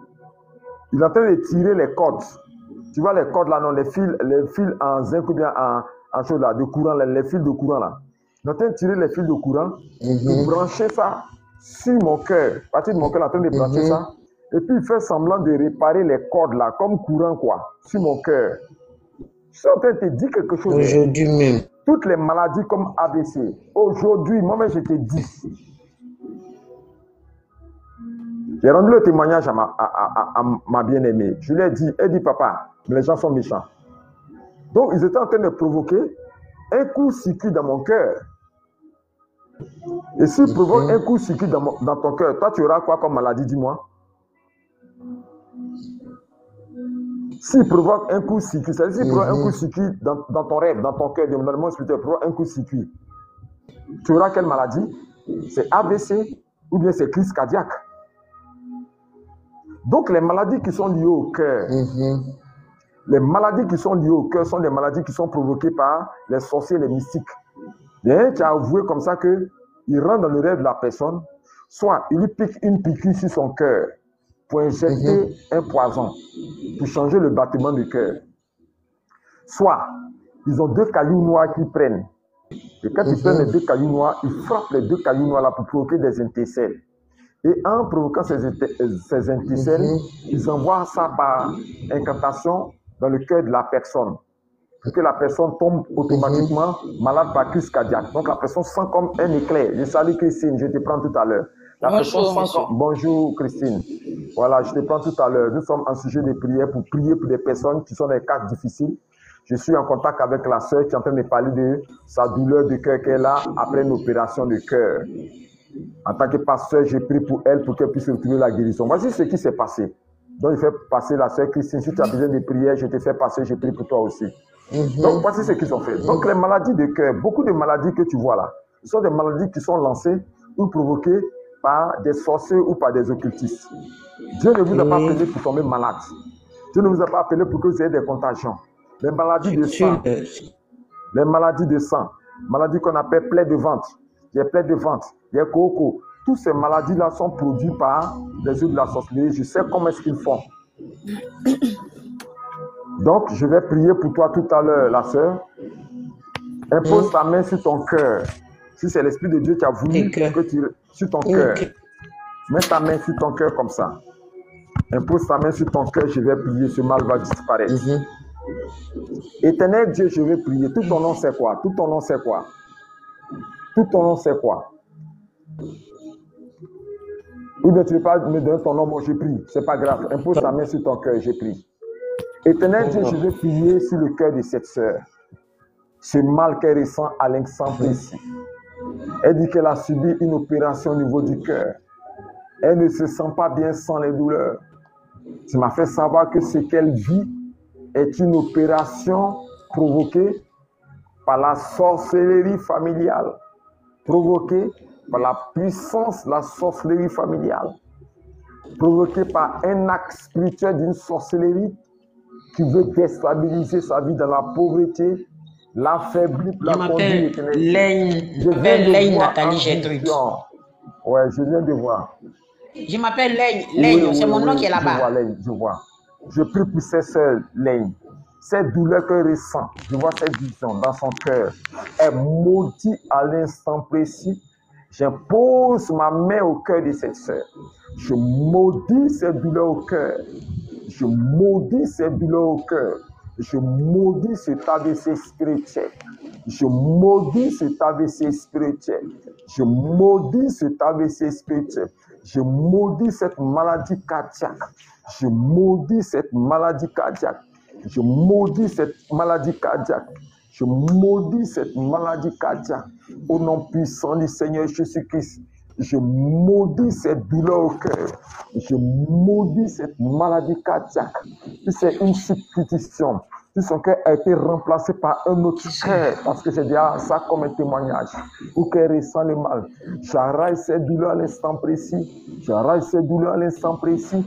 Speaker 1: Il est en train de tirer les cordes. Tu vois les cordes, là, non, les fils en zinc ou bien en chose, là, de courant, les fils de courant, là. Il est en train de tirer les fils de courant, de brancher ça sur mon cœur. À partir de mon cœur, il est en train de brancher ça. Et puis, il fait semblant de réparer les cordes, là, comme courant, quoi, sur mon cœur. Je suis en train de te dire quelque chose.
Speaker 2: Aujourd'hui même.
Speaker 1: Toutes les maladies comme ABC. Aujourd'hui, moi-même, je te dis. J'ai rendu le témoignage à ma bien-aimée. Je lui ai dit, elle dit, papa, mais les gens sont méchants. Donc, ils étaient en train de provoquer un court-circuit dans mon cœur. Et s'ils provoquent un court-circuit dans ton cœur, toi, tu auras quoi comme maladie, dis-moi? S'ils provoquent un court-circuit, c'est-à-dire s'ils provoquent un court-circuit dans ton rêve, dans ton cœur, dans le monde spirituel, provoquent un court-circuit, tu auras quelle maladie? C'est AVC ou bien c'est crise cardiaque. Donc, les maladies qui sont liées au cœur, Les maladies qui sont liées au cœur sont des maladies qui sont provoquées par les sorciers, les mystiques. Et tu as avoué comme ça qu'il rentre dans le rêve de la personne, soit il lui pique une piqûre sur son cœur pour injecter un poison, pour changer le battement du cœur. Soit ils ont 2 cailloux noirs qu'ils prennent. Et quand ils prennent les 2 cailloux noirs, ils frappent les 2 cailloux noirs là pour provoquer des intercelles. Et en provoquant ces intercelles, ils envoient ça par incantation dans le cœur de la personne. Pour que la personne tombe automatiquement malade par crise cardiaque. Donc la personne sent comme un éclair. Je salue Christine, je te prends tout à l'heure. La personne sent comme... Bonjour Christine. Voilà, je te prends tout à l'heure. Nous sommes en sujet de prière pour prier pour des personnes qui sont dans des cas difficiles. Je suis en contact avec la sœur qui est en train de me parler de sa douleur de cœur qu'elle a après une opération de cœur. En tant que pasteur, j'ai prié pour elle pour qu'elle puisse retrouver la guérison. Voici ce qui s'est passé. Donc, je fais passer la sœur Christine. Si tu as besoin de prière, je te fais passer, je prie pour toi aussi. Donc, voici ce qu'ils ont fait. Donc, les maladies de cœur, beaucoup de maladies que tu vois là, ce sont des maladies qui sont lancées ou provoquées par des sorciers ou par des occultistes. Dieu ne vous a pas appelé pour tomber malade. Dieu ne vous a pas appelé pour que vous ayez des contagions. Les maladies de sang, les maladies de sang, maladies qu'on appelle plaies de ventre, les plaies de ventre, les coco, toutes ces maladies-là sont produites par les œufs de la sorcellerie. Je sais comment est-ce qu'ils font. Donc, je vais prier pour toi tout à l'heure, la sœur. Impose ta main sur ton cœur. Si c'est l'Esprit de Dieu qui a voulu que tu... Sur ton cœur. Mets ta main sur ton cœur comme ça. Impose ta main sur ton cœur, je vais prier, ce mal va disparaître. Éternel Dieu, je vais prier. Tout ton nom, c'est quoi? Tout ton nom, c'est quoi? Tout ton nom, c'est quoi? Ou bien tu ne veux pas me donner ton nom, moi je prie. C'est pas grave. Impose ta main sur ton cœur, je prie. Éternel Dieu, je vais prier sur le cœur de cette sœur. Ce mal qu'elle ressent à l'instant précis. Elle dit qu'elle a subi une opération au niveau du cœur. Elle ne se sent pas bien sans les douleurs. Tu m'as fait savoir que ce qu'elle vit est une opération provoquée par la sorcellerie familiale. Provoquée par la puissance de la sorcellerie familiale. Provoquée par un acte spirituel d'une sorcellerie qui veut déstabiliser sa vie dans la pauvreté, l'affaiblir, la conduire.
Speaker 2: Je m'appelle Laigne Nathalie Gertrude.
Speaker 1: Ouais, je viens de voir.
Speaker 2: Je m'appelle Laigne, c'est mon nom qui est là-bas.
Speaker 1: Je vois Laigne, je vois. Je prie pour ces sœurs, Laigne. Cette douleur qu'elle ressent, je vois cette vision dans son cœur, est maudite à l'instant précis. J'impose ma main au cœur de cette sœur. Je maudis cette douleur au cœur. Je maudis cette douleur au cœur. Je maudis cet AVC spirituel. Je maudis cet AVC spirituel. Je maudis cet AVC spirituel. Je maudis cette maladie cardiaque. Je maudis cette maladie cardiaque. Je maudis cette maladie cardiaque. Je maudis cette maladie cardiaque. Au nom puissant du Seigneur Jésus-Christ. Je maudis cette douleur au cœur. Je maudis cette maladie cardiaque. Si c'est une substitution, si son cœur a été remplacé par un autre cœur, parce que j'ai dit ça comme un témoignage, ou qu'elle ressent le mal, j'arrête cette douleur à l'instant précis. J'arrête cette douleur à l'instant précis.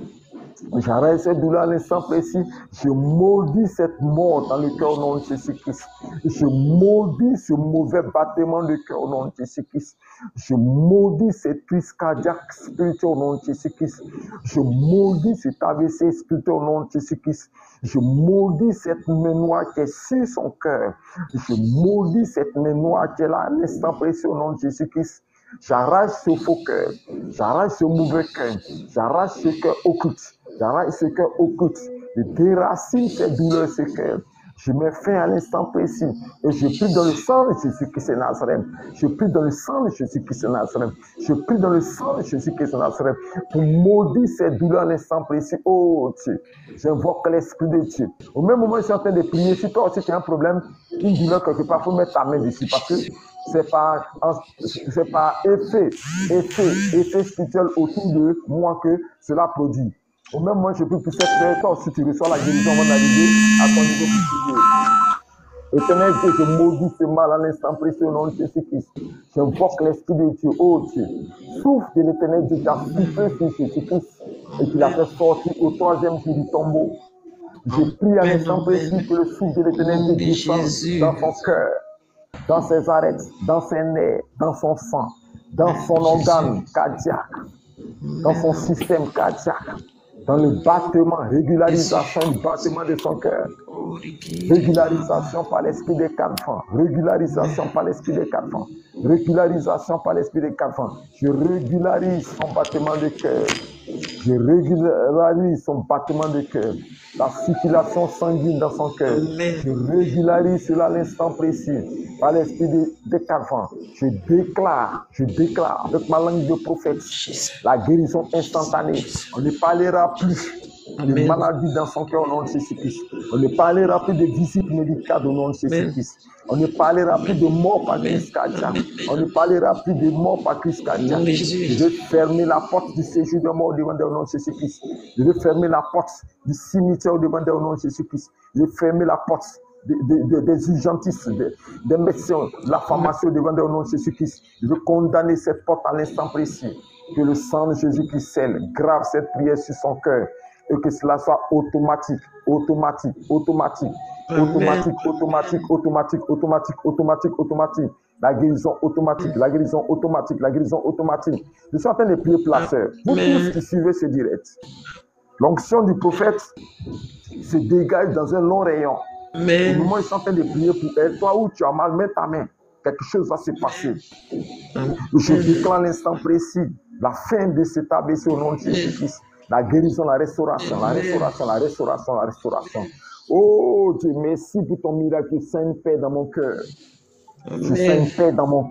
Speaker 1: J'arrête cette douleur à l'instant précis. Je maudis cette mort dans le cœur au nom de Jésus-Christ. Je maudis ce mauvais battement de cœur au nom de Jésus-Christ. Je maudis cette crise cardiaque spirituelle au nom de Jésus-Christ. Je maudis cet AVC spirituel au nom de Jésus-Christ. Je maudis cette main noire qui est sur son cœur. Je maudis cette main noire qui est là à l'instant précis au nom de Jésus-Christ. J'arrache ce faux cœur, j'arrache ce mauvais cœur, j'arrache ce cœur occulte, j'arrache ce cœur occulte, je déracine ces douleurs, ce cœur. Je mets fin à l'instant précis et je prie dans le sang de Jésus-Christ de Nazareth. Je prie dans le sang de Jésus-Christ de Nazareth. Je prie dans le sang de Jésus-Christ de Nazareth pour maudire ces douleurs à l'instant précis. Oh Dieu, j'invoque l'Esprit de Dieu. Au même moment, je suis en train de prier. Si toi aussi tu as un problème, une douleur quelque part, il faut mettre ta main dessus parce que c'est pas effet spirituel autour de moi que cela produit. Au même moment, je prie pour cette frère, toi aussi tu reçois la guérison avant d'arriver à ton niveau privé. Éternel Dieu, je maudis ce mal à l'instant précis au nom de Jésus-Christ. J'invoque l'Esprit de Dieu, oh Dieu. Souffle de l'Éternel Dieu qui a soufflé sur Jésus-Christ et qui l'a fait sortir au troisième jour du tombeau.
Speaker 3: Je prie à l'instant précis que le souffle de l'éternel descende dans son cœur, dans ses arêtes, dans ses nerfs, dans son sang, dans son organe cardiaque, dans son système cardiaque, dans le battement, régularisation du battement de son cœur, régularisation par l'esprit des 4 vents, régularisation par l'esprit des 4 vents, régularisation par l'esprit des 4 vents. Je régularise son battement de cœur. Je régularise son battement de cœur, la circulation sanguine dans son cœur. Je régularise cela à l'instant précis par l'esprit des 4 vents. Je déclare avec ma langue de prophète la guérison instantanée. On ne parlera plus de maladies dans son cœur au nom de Jésus-Christ. On ne parlera plus de visites médicales au nom de Jésus-Christ. On ne parlera plus de mort par crise cardiaque. On ne parlera plus de mort par crise cardiaque. Je vais fermer la porte du séjour de mort devant au nom de Jésus-Christ. Je vais fermer la porte du cimetière devant au nom de Jésus-Christ. Je vais fermer la porte des urgentistes, des médecins, la pharmacie devant au nom de Jésus-Christ. Je veux condamner cette porte à l'instant précis. Que le sang de Jésus-Christ scelle, grave cette prière sur son cœur. Et que cela soit automatique. La guérison automatique. Je suis en train de prier placeur. Vous tous qui suivez ce direct, l'onction du prophète se dégage dans un long rayon. Au moment où je suis en train de prier pour elle, toi où tu as mal, mets ta main. Quelque chose va se passer. Je déclare l'instant précis la fin de cet ABC au nom de Jésus-Christ. La guérison, la restauration. Oh Dieu, merci pour ton miracle. Je sens une paix dans mon cœur. Je sens une paix dans mon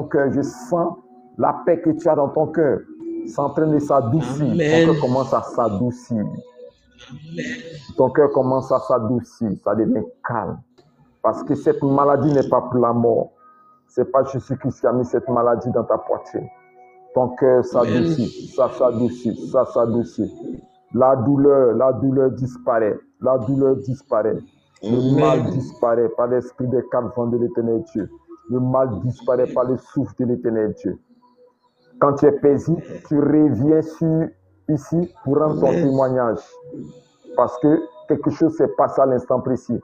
Speaker 3: cœur. Je sens la paix que tu as dans ton cœur. C'est en train de s'adoucir. Ton cœur commence à s'adoucir. Ça devient calme. Parce que cette maladie n'est pas pour la mort. C'est pas Jésus-Christ qui a mis cette maladie dans ta poitrine. Ton cœur s'adoucit, ça s'adoucit. La douleur disparaît. Le mal disparaît par l'esprit des 4 vents de l'éternel Dieu. Le mal disparaît par le souffle de l'éternel Dieu. Quand tu es paisible, tu reviens ici pour rendre ton témoignage. Parce que quelque chose s'est passé à l'instant précis.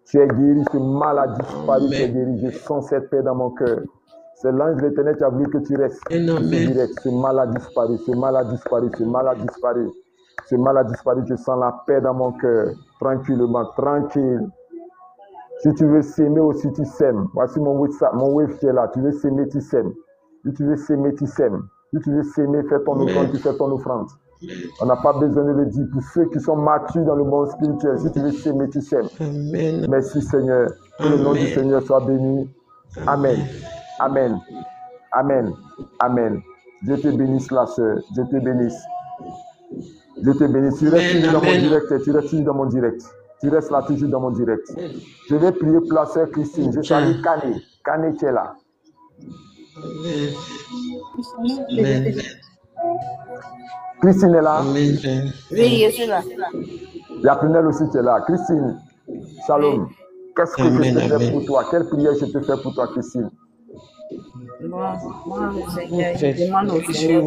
Speaker 3: Tu es guéri, ce mal a disparu, tu es guéri. Je sens cette paix dans mon cœur. C'est l'ange de l'éternel qui a voulu que tu restes. Ce mal a disparu. Je sens la paix dans mon cœur. Tranquille. Si tu veux s'aimer aussi, tu sèmes. Voici mon wave qui est là. Tu veux s'aimer, tu sèmes. Si tu veux s'aimer, fais ton offrande, tu fais ton offrande. On n'a pas besoin de le dire. Pour ceux qui sont matures dans le monde spirituel, si tu veux s'aimer, tu sèmes. Merci Seigneur. Que le nom du Seigneur soit béni. Amen. Dieu te bénisse la sœur. Dieu te bénisse. Tu restes dans mon direct. Tu restes là toujours dans mon direct. Je vais prier pour la sœur Christine. Je salue Kane. Kane qui est là. Christine est là?
Speaker 4: Oui, je suis là.
Speaker 3: Il y a Prunelle aussi qui est là. Christine, shalom. Qu'est-ce que je peux faire pour toi? Quelle prière je peux faire pour toi, Christine?
Speaker 4: Moi, je demande au Seigneur.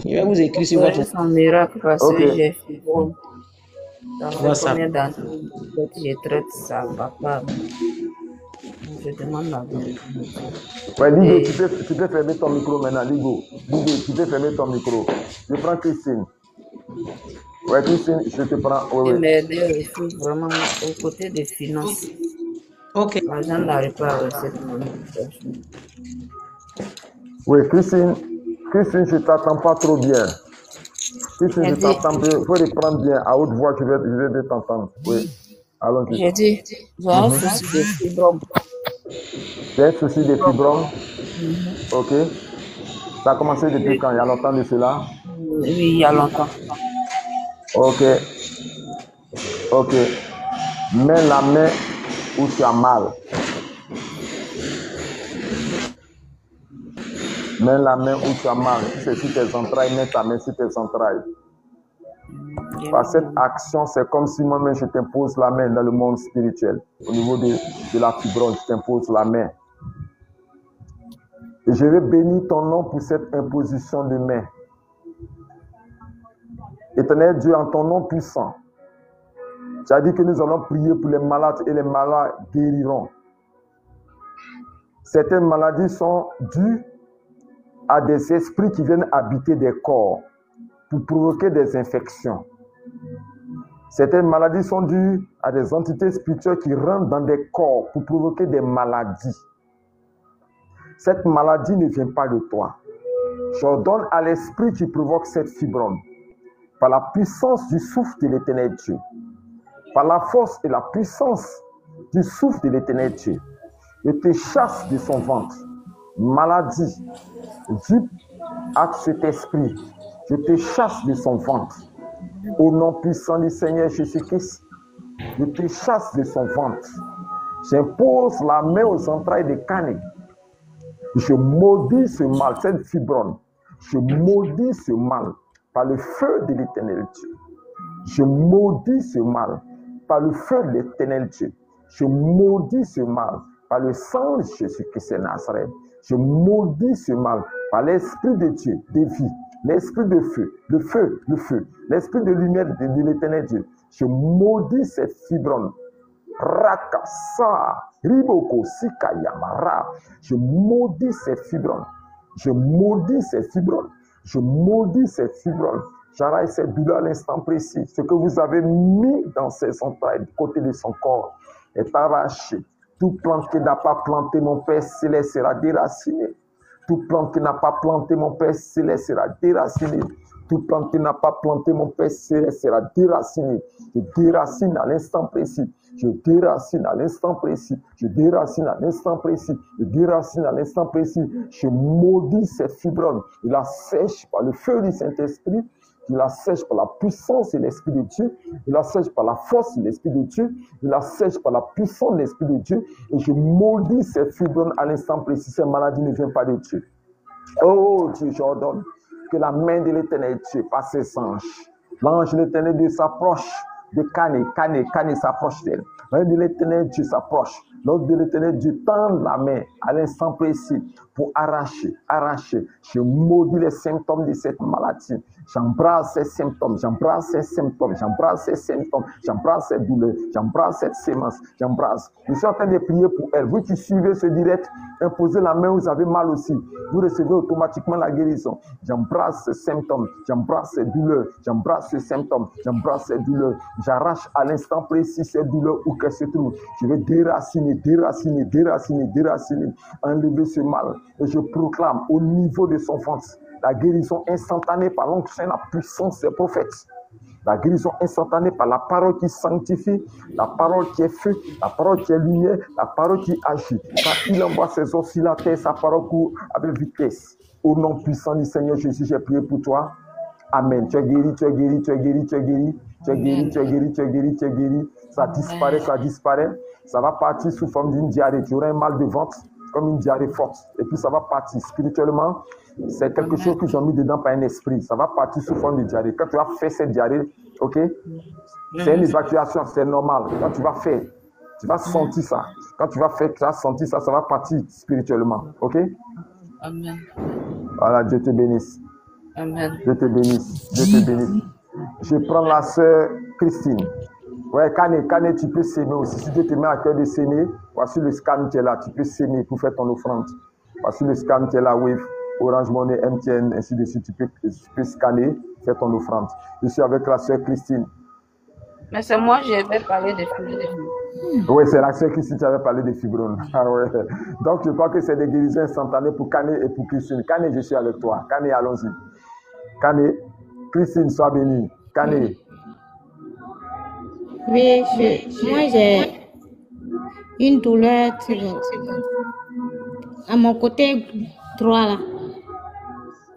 Speaker 2: Je vais vous écrire sur votre
Speaker 4: son miracle parce que j'ai fait bon. Donc,
Speaker 2: WhatsApp.
Speaker 4: Je traite ça, papa. Je demande la vie.
Speaker 3: Ouais, Ligo, tu peux fermer ton micro maintenant, Ligo, tu peux fermer ton micro. Je prends Christine. Ouais, Christine, je te prends. Ouais.
Speaker 4: Mais il faut vraiment au côté des finances.
Speaker 2: Ok.
Speaker 4: L'argent n'arrive pas à cette monnaie.
Speaker 3: Oui, Christine, je ne t'attends pas trop bien. Christine, je t'attends bien. Il faut reprendre bien. À haute voix, je vais t'entendre. Oui. Allons-y.
Speaker 4: J'ai dit, j'ai un souci de fibrome.
Speaker 3: J'ai un souci de fibrome. Ok. Ça a commencé depuis quand? Il y a longtemps de cela?
Speaker 4: Oui, il y a longtemps.
Speaker 3: Ok. Mets la main où tu as mal. Mets la main où tu as mal. Si c'est sur tes entrailles, mets ta main sur tes entrailles. Par cette action, c'est comme si moi-même je t'impose la main dans le monde spirituel. Au niveau de la fibrome, je t'impose la main. Et je vais bénir ton nom pour cette imposition de main. Éternel Dieu, en ton nom puissant, tu as dit que nous allons prier pour les malades et les malades guériront. Certaines maladies sont dues à des esprits qui viennent habiter des corps pour provoquer des infections. Certaines maladies sont dues à des entités spirituelles qui rentrent dans des corps pour provoquer des maladies. Cette maladie ne vient pas de toi. J'ordonne à l'esprit qui provoque cette fibrome, par la puissance du souffle de l'Éternel Dieu, par la force et la puissance du souffle de l'Éternel Dieu, je te chasse de son ventre. Maladie, due à cet esprit, je te chasse de son ventre. Au nom puissant du Seigneur Jésus-Christ, je te chasse de son ventre. J'impose la main aux entrailles de Cané. Je maudis ce mal, cette fibrome. Je maudis ce mal par le feu de l'Éternel Dieu. Je maudis ce mal par le feu de l'Éternel Dieu. Je maudis ce mal par le sang de Jésus-Christ de Nazareth. Je maudis ce mal par l'Esprit de Dieu, de vie, l'Esprit de feu, le feu, l'Esprit de lumière de l'Éternel Dieu. Je maudis cette fibrome. Rakasa, Riboko, Sikayamara. Je maudis cette fibrome. Je maudis cette fibrome. Je maudis cette fibrome. J'arrête cette douleur à l'instant précis. Ce que vous avez mis dans ses entrailles, du côté de son corps, est arraché. Tout plante qui n'a pas planté mon Père Céleste sera déraciné. Tout plante qui n'a pas planté mon Père Céleste sera déraciné. Tout plante qui n'a pas planté mon Père Céleste sera déraciné. Je déracine à l'instant précis. Je déracine à l'instant précis. Je déracine à l'instant précis. Je déracine à l'instant précis. Je maudis cette fibrome. Je la sèche par le feu du Saint-Esprit. Je la sèche par la puissance de l'Esprit de Dieu. Je la sèche par la force de l'Esprit de Dieu. Je la sèche par la puissance de l'Esprit de Dieu. Et je maudis cette fibrome à l'instant précis. Cette maladie ne vient pas de Dieu. Oh Dieu, j'ordonne que la main de l'Éternel Dieu, par ses anges, l'ange de l'Éternel Dieu s'approche de Cané s'approche d'elle. L'ange de l'Éternel Dieu s'approche. L'ange de l'Éternel Dieu tend la main à l'instant précis pour arracher. Je maudis les symptômes de cette maladie. J'embrasse ces symptômes, j'embrasse cette douleur, j'embrasse cette sémence, j'embrasse. Je suis en train de prier pour elle. Vous qui suivez ce direct, imposez la main, vous avez mal aussi. Vous recevez automatiquement la guérison. J'embrasse ces symptômes, j'embrasse ces douleurs, j'embrasse ces symptômes, j'embrasse ces douleurs. J'arrache à l'instant précis ces douleurs où qu'elles se trouvent. Je vais déraciner, enlever ce mal. Et je proclame au niveau de son ventre la guérison instantanée par l'onction et la puissance des prophètes. La guérison instantanée par la parole qui sanctifie, la parole qui est feu, la parole qui est lumière, la parole qui agit. Quand il envoie ses oscillateurs, sa parole court avec vitesse. Au nom puissant du Seigneur Jésus, j'ai prié pour toi. Amen. Tu es guéri, tu es guéri, tu es guéri, tu es guéri. Tu es guéri, tu es guéri, tu es guéri, tu es guéri. Ça disparaît, ça disparaît. Ça va partir sous forme d'une diarrhée. Tu auras un mal de ventre, comme une diarrhée forte. Et puis ça va partir spirituellement. C'est quelque chose qu'ils ont mis dedans par un esprit. Ça va partir sous forme de diarrhée. Quand tu vas faire cette diarrhée, ok, c'est une évacuation, c'est normal. Quand tu vas faire, tu vas sentir ça. Quand tu vas faire, tu vas sentir ça, ça va partir spirituellement. Ok?
Speaker 4: Amen.
Speaker 3: Voilà, Dieu te bénisse.
Speaker 4: Amen.
Speaker 3: Dieu te bénisse. Dieu te bénisse. Je prends la sœur Christine. Ouais, Cané, tu peux s'aimer aussi. Si Dieu te met à cœur de s'aimer, voici le scan qui est là. Tu peux s'aimer pour faire ton offrande. Voici le scan qui est là, Wave, Orange Money, MTN, ainsi de suite. Tu peux scanner, faire ton offrande. Je suis avec la sœur Christine.
Speaker 4: Mais c'est moi, je vais parler de fibromes.
Speaker 3: Oui, c'est la sœur Christine qui avait parlé de fibromes. Ah ouais. Donc, je crois que c'est des guérisons instantanées pour Cané et pour Christine. Cané, je suis avec toi. Cané, allons-y. Cané, Christine, sois bénie. Cané.
Speaker 5: Oui, moi j'ai une douleur à mon côté droit là,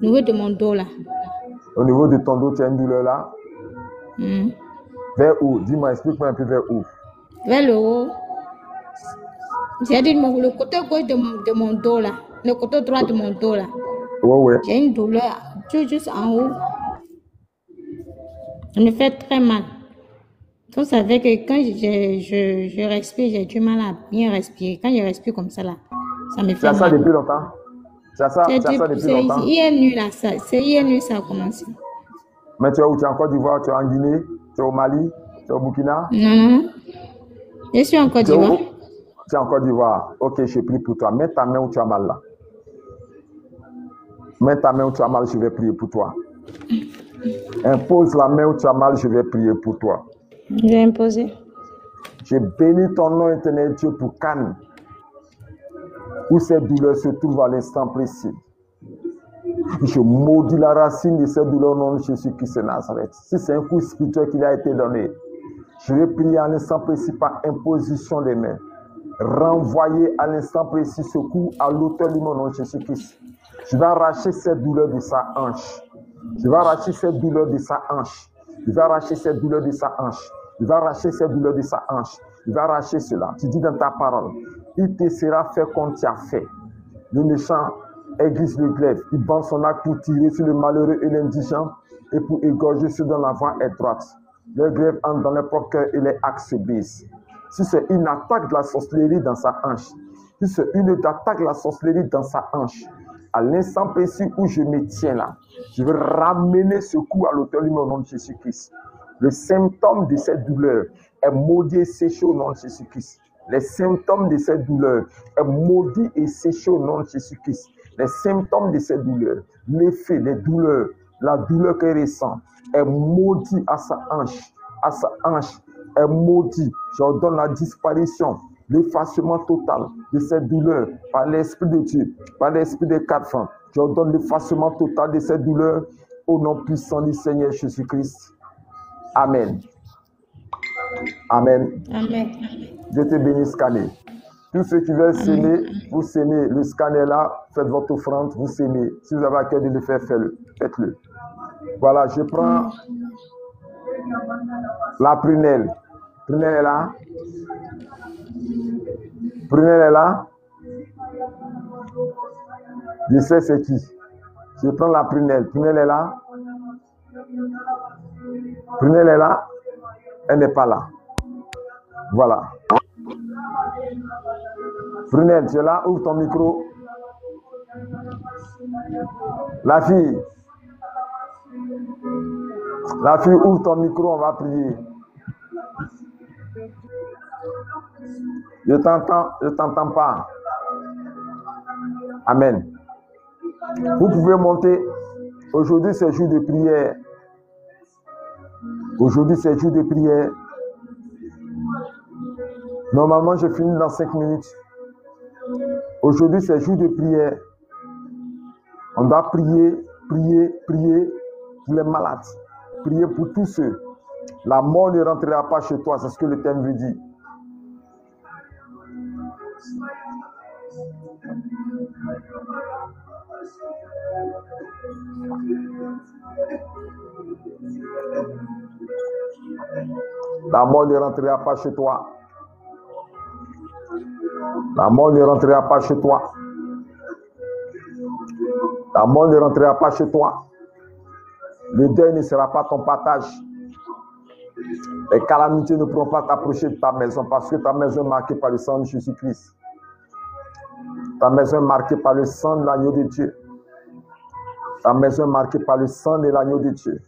Speaker 5: au niveau de mon dos là.
Speaker 3: Au niveau de ton dos, tu as une douleur là? Vers où? Dis-moi, explique-moi un peu vers où?
Speaker 5: Vers le haut. J'ai dit le côté gauche de mon dos là, le côté droit de mon dos là.
Speaker 3: Ouais.
Speaker 5: J'ai une douleur juste en haut. Ça me fait très mal. Vous savez que quand je respire, j'ai du mal à bien respirer. Quand je respire comme ça là, ça me fait mal.
Speaker 3: C'est ça depuis longtemps? C'est ça depuis longtemps?
Speaker 5: C'est hier nuit là, c'est hier nuit ça a commencé.
Speaker 3: Mais tu es où? Tu es en Côte d'Ivoire, tu es en Guinée, tu es au Mali, tu es au Burkina?
Speaker 5: Non. Je suis en Côte
Speaker 3: Tu es
Speaker 5: d'Ivoire.
Speaker 3: où? Tu es en Côte d'Ivoire. Ok, je prie pour toi. Mets ta main où tu as mal là. Mets ta main où tu as mal, je vais prier pour toi. Impose la main où tu as mal, je vais prier pour toi.
Speaker 5: Je vais imposer.
Speaker 3: Je bénis ton nom éternel Dieu pour Cannes, où cette douleur se trouve à l'instant précis. Je maudis la racine de cette douleur au nom de Jésus-Christ de Nazareth. Si c'est un coup spirituel qui a été donné, je vais prier à l'instant précis par imposition des mains. Renvoyer à l'instant précis ce coup à l'auteur du nom de Jésus-Christ. Je vais arracher cette douleur de sa hanche. Je vais arracher cette douleur de sa hanche. Je vais arracher cette douleur de sa hanche. Je vais arracher cette douleur de sa hanche. Je vais arracher cela. Tu dis dans ta parole, il te sera fait comme tu as fait. Le méchant aiguise le glaive. Il bande son arc pour tirer sur le malheureux et l'indigent et pour égorger ceux dont la voie est droite. Le glaive entre dans leur propre cœur et les axes se brisent. Si c'est une attaque de la sorcellerie dans sa hanche, si c'est une attaque de la sorcellerie dans sa hanche, à l'instant précis où je me tiens là, je vais ramener ce coup à l'auteur du nom de Jésus-Christ. Le symptôme de cette douleur est maudit et séché au nom de Jésus-Christ. Les symptômes de cette douleur est maudit et séché au nom de Jésus-Christ. Les symptômes de cette douleur, l'effet, les douleurs, la douleur qu'elle ressent est maudit à sa hanche est maudit. J'ordonne la disparition, l'effacement total de cette douleur par l'Esprit de Dieu, par l'Esprit des quatre vents. J'ordonne l'effacement total de cette douleur au nom puissant du Seigneur Jésus-Christ. Amen. Amen.
Speaker 5: Amen.
Speaker 3: Dieu te bénisse, scanner. Tous ceux qui veulent s'aimer, vous s'aimez. Le scanner là, faites votre offrande, vous s'aimez. Si vous avez à cœur de le faire, faites-le. Voilà, je prends la prunelle. Prunelle est là. Prunelle est là. Je sais c'est qui. Je prends la prunelle. Prunelle est là. Prunelle est là. Elle n'est pas là. Voilà. Prunelle, tu es là? Ouvre ton micro. La fille. La fille, ouvre ton micro, on va prier. Je t'entends pas. Amen. Vous pouvez monter. Aujourd'hui, c'est jour de prière. Aujourd'hui, c'est jour de prière. Normalement, je finis dans 5 minutes. Aujourd'hui, c'est jour de prière. On doit prier pour les malades. Prier pour tous ceux. La mort ne rentrera pas chez toi, c'est ce que le thème veut dire. La mort ne rentrera pas chez toi. La mort ne rentrera pas chez toi. La mort ne rentrera pas chez toi. Le deuil ne sera pas ton partage. Les calamités ne pourront pas t'approcher de ta maison parce que ta maison est marquée par le sang de Jésus-Christ. Ta maison est marquée par le sang de l'agneau de Dieu. Ta maison est marquée par le sang de l'agneau de Dieu.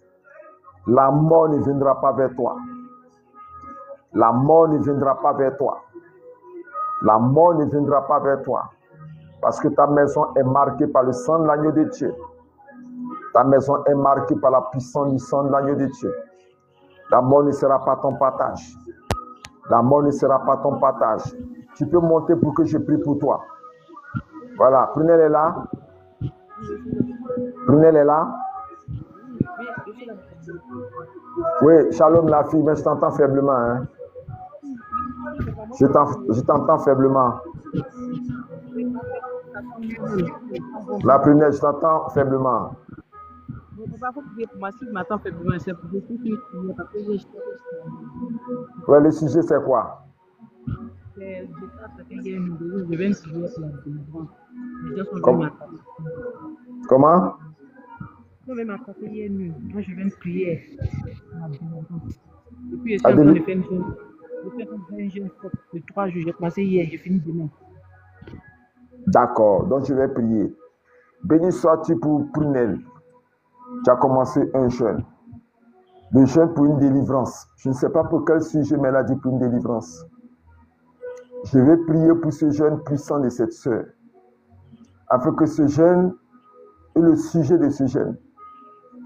Speaker 3: La mort ne viendra pas vers toi. La mort ne viendra pas vers toi. La mort ne viendra pas vers toi. Parce que ta maison est marquée par le sang de l'agneau de Dieu. Ta maison est marquée par la puissance du sang de l'agneau de Dieu. La mort ne sera pas ton partage. La mort ne sera pas ton partage. Tu peux monter pour que je prie pour toi. Voilà, Prunelle est là. Prunelle est là. Oui, shalom la fille, mais je t'entends faiblement. Hein. Je t'entends faiblement. La Prunelle, je t'entends faiblement. Ouais, le sujet c'est quoi? Comment?
Speaker 6: Moi, je viens de prier. Et puis, je suis en train de faire une jeune de 3 jours. J'ai commencé hier, j'ai fini demain.
Speaker 3: D'accord, donc je vais prier. Béni sois-tu pour Prunelle. Tu as commencé un jeûne. Le jeûne pour une délivrance. Je ne sais pas pour quel sujet, mais elle a dit pour une délivrance. Je vais prier pour ce jeûne puissant de cette sœur, afin que ce jeûne et le sujet de ce jeûne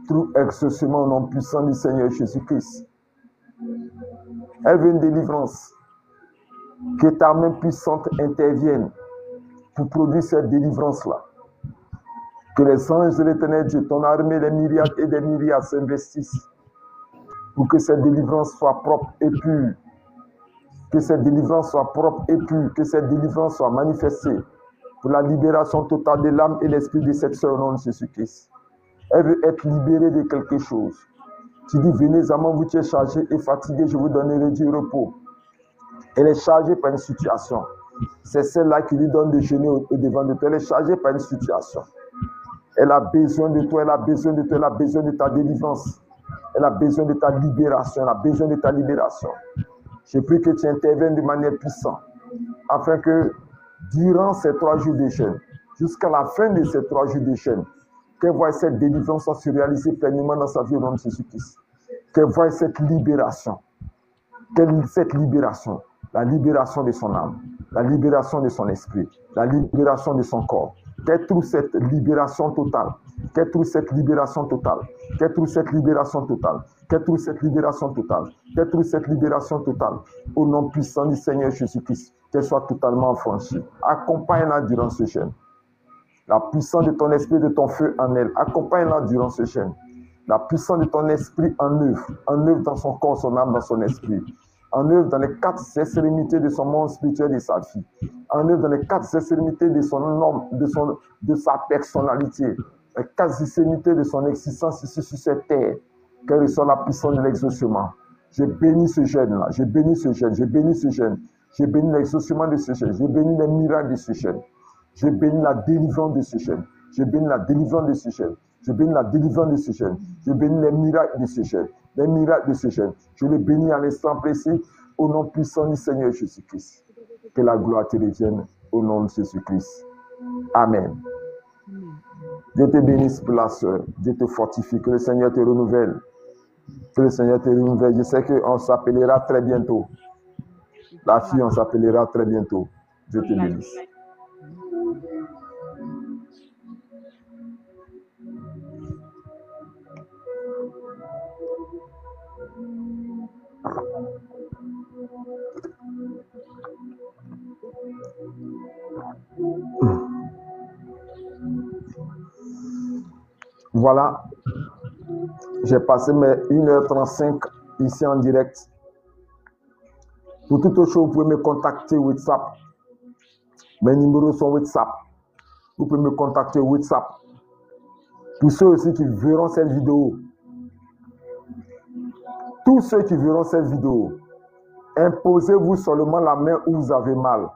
Speaker 3: trouve exaucement au nom puissant du Seigneur Jésus-Christ. Elle veut une délivrance. Que ta main puissante intervienne pour produire cette délivrance-là. Que les anges de l'Éternel Dieu, ton armée, les myriades et des myriades s'investissent pour que cette délivrance soit propre et pure. Que cette délivrance soit propre et pure. Que cette délivrance soit manifestée pour la libération totale de l'âme et l'esprit de cette sœur au nom de Jésus-Christ. Elle veut être libérée de quelque chose. Tu dis, venez à moi, vous qui êtes chargés et fatigués, je vous donnerai du repos. Elle est chargée par une situation. C'est celle-là qui lui donne de jeûner au devant de toi. Elle est chargée par une situation. Elle a besoin de toi, elle a besoin de toi, elle a besoin de ta délivrance. Elle a besoin de ta libération, elle a besoin de ta libération. Je prie que tu interviennes de manière puissante, afin que durant ces 3 jours de jeûne, jusqu'à la fin de ces 3 jours de jeûne, qu'elle voie cette délivrance se réaliser pleinement dans sa vie au nom de Jésus-Christ. Qu'elle voie cette libération. La libération de son âme, la libération de son esprit, la libération de son corps. Qu'elle trouve cette libération totale. Qu'elle trouve cette libération totale. Qu'elle trouve cette libération totale. Qu'elle trouve cette libération totale. Qu'elle trouve cette libération totale. Au nom puissant du Seigneur Jésus-Christ, qu'elle soit totalement affranchie. Accompagne-la durant ce jeûne. La puissance de ton esprit, de ton feu en elle. Accompagne-la durant ce jeûne. La puissance de ton esprit en œuvre dans son corps, son âme, dans son esprit. En œuvre dans les 4 extrémités de son monde spirituel et de sa vie. En œuvre dans les 4 extrémités de son homme, de sa personnalité. Les 4 extrémités de son existence ici sur cette terre. Quelle reçoit la puissance de l'exaucement. Je bénis ce jeûne-là. Je bénis ce jeûne. Je bénis ce jeûne. Je bénis l'exaucement de ce jeûne. Je bénis les miracles de ce jeûne. Je bénis la délivrance de ce jeûne. Je bénis la délivrance de ce jeûne. Je bénis la délivrance de ce jeûne. Je bénis les miracles de ce jeûne. Les miracles de ce jeûne. Je les bénis à l'instant précis au nom puissant du Seigneur Jésus-Christ. Que la gloire te revienne au nom de Jésus-Christ. Amen. Dieu te bénisse pour la sœur. Dieu te fortifie. Que le Seigneur te renouvelle. Que le Seigneur te renouvelle. Je sais qu'on s'appellera très bientôt. La fille, on s'appellera très bientôt. Dieu te bénisse. Voilà, j'ai passé mes 1h35 ici en direct. Pour toute autre chose, vous pouvez me contacter WhatsApp. Mes numéros sont WhatsApp. Vous pouvez me contacter WhatsApp. Pour ceux aussi qui verront cette vidéo, tous ceux qui verront cette vidéo, imposez-vous seulement la main où vous avez mal.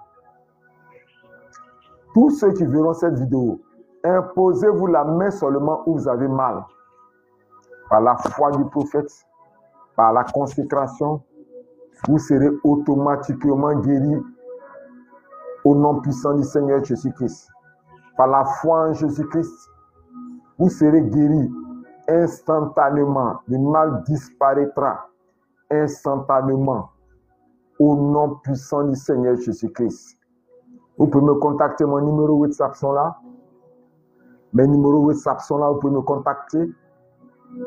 Speaker 3: Tous ceux qui verront cette vidéo, imposez-vous la main seulement où vous avez mal. Par la foi du prophète, par la consécration, vous serez automatiquement guéri au nom puissant du Seigneur Jésus-Christ. Par la foi en Jésus-Christ, vous serez guéri instantanément. Le mal disparaîtra instantanément au nom puissant du Seigneur Jésus-Christ. Vous pouvez me contacter, mon numéro WhatsApp sont là. Mes numéros WhatsApp sont là, vous pouvez me contacter.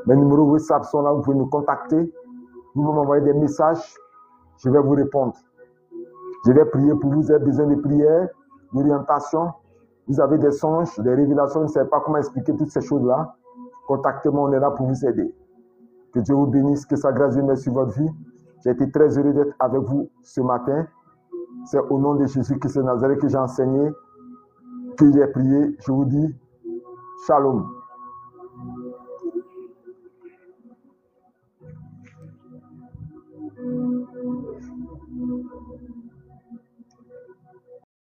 Speaker 3: Mes numéros WhatsApp sont là, vous pouvez me contacter. Vous pouvez m'envoyer des messages, je vais vous répondre. Je vais prier pour vous, vous avez besoin de prière, d'orientation. Vous avez des songes, des révélations, vous ne savez pas comment expliquer toutes ces choses-là. Contactez-moi, on est là pour vous aider. Que Dieu vous bénisse, que sa grâce vienne sur votre vie. J'ai été très heureux d'être avec vous ce matin. C'est au nom de Jésus-Christ de Nazareth que j'ai enseigné, que j'ai prié. Je vous dis, Shalom.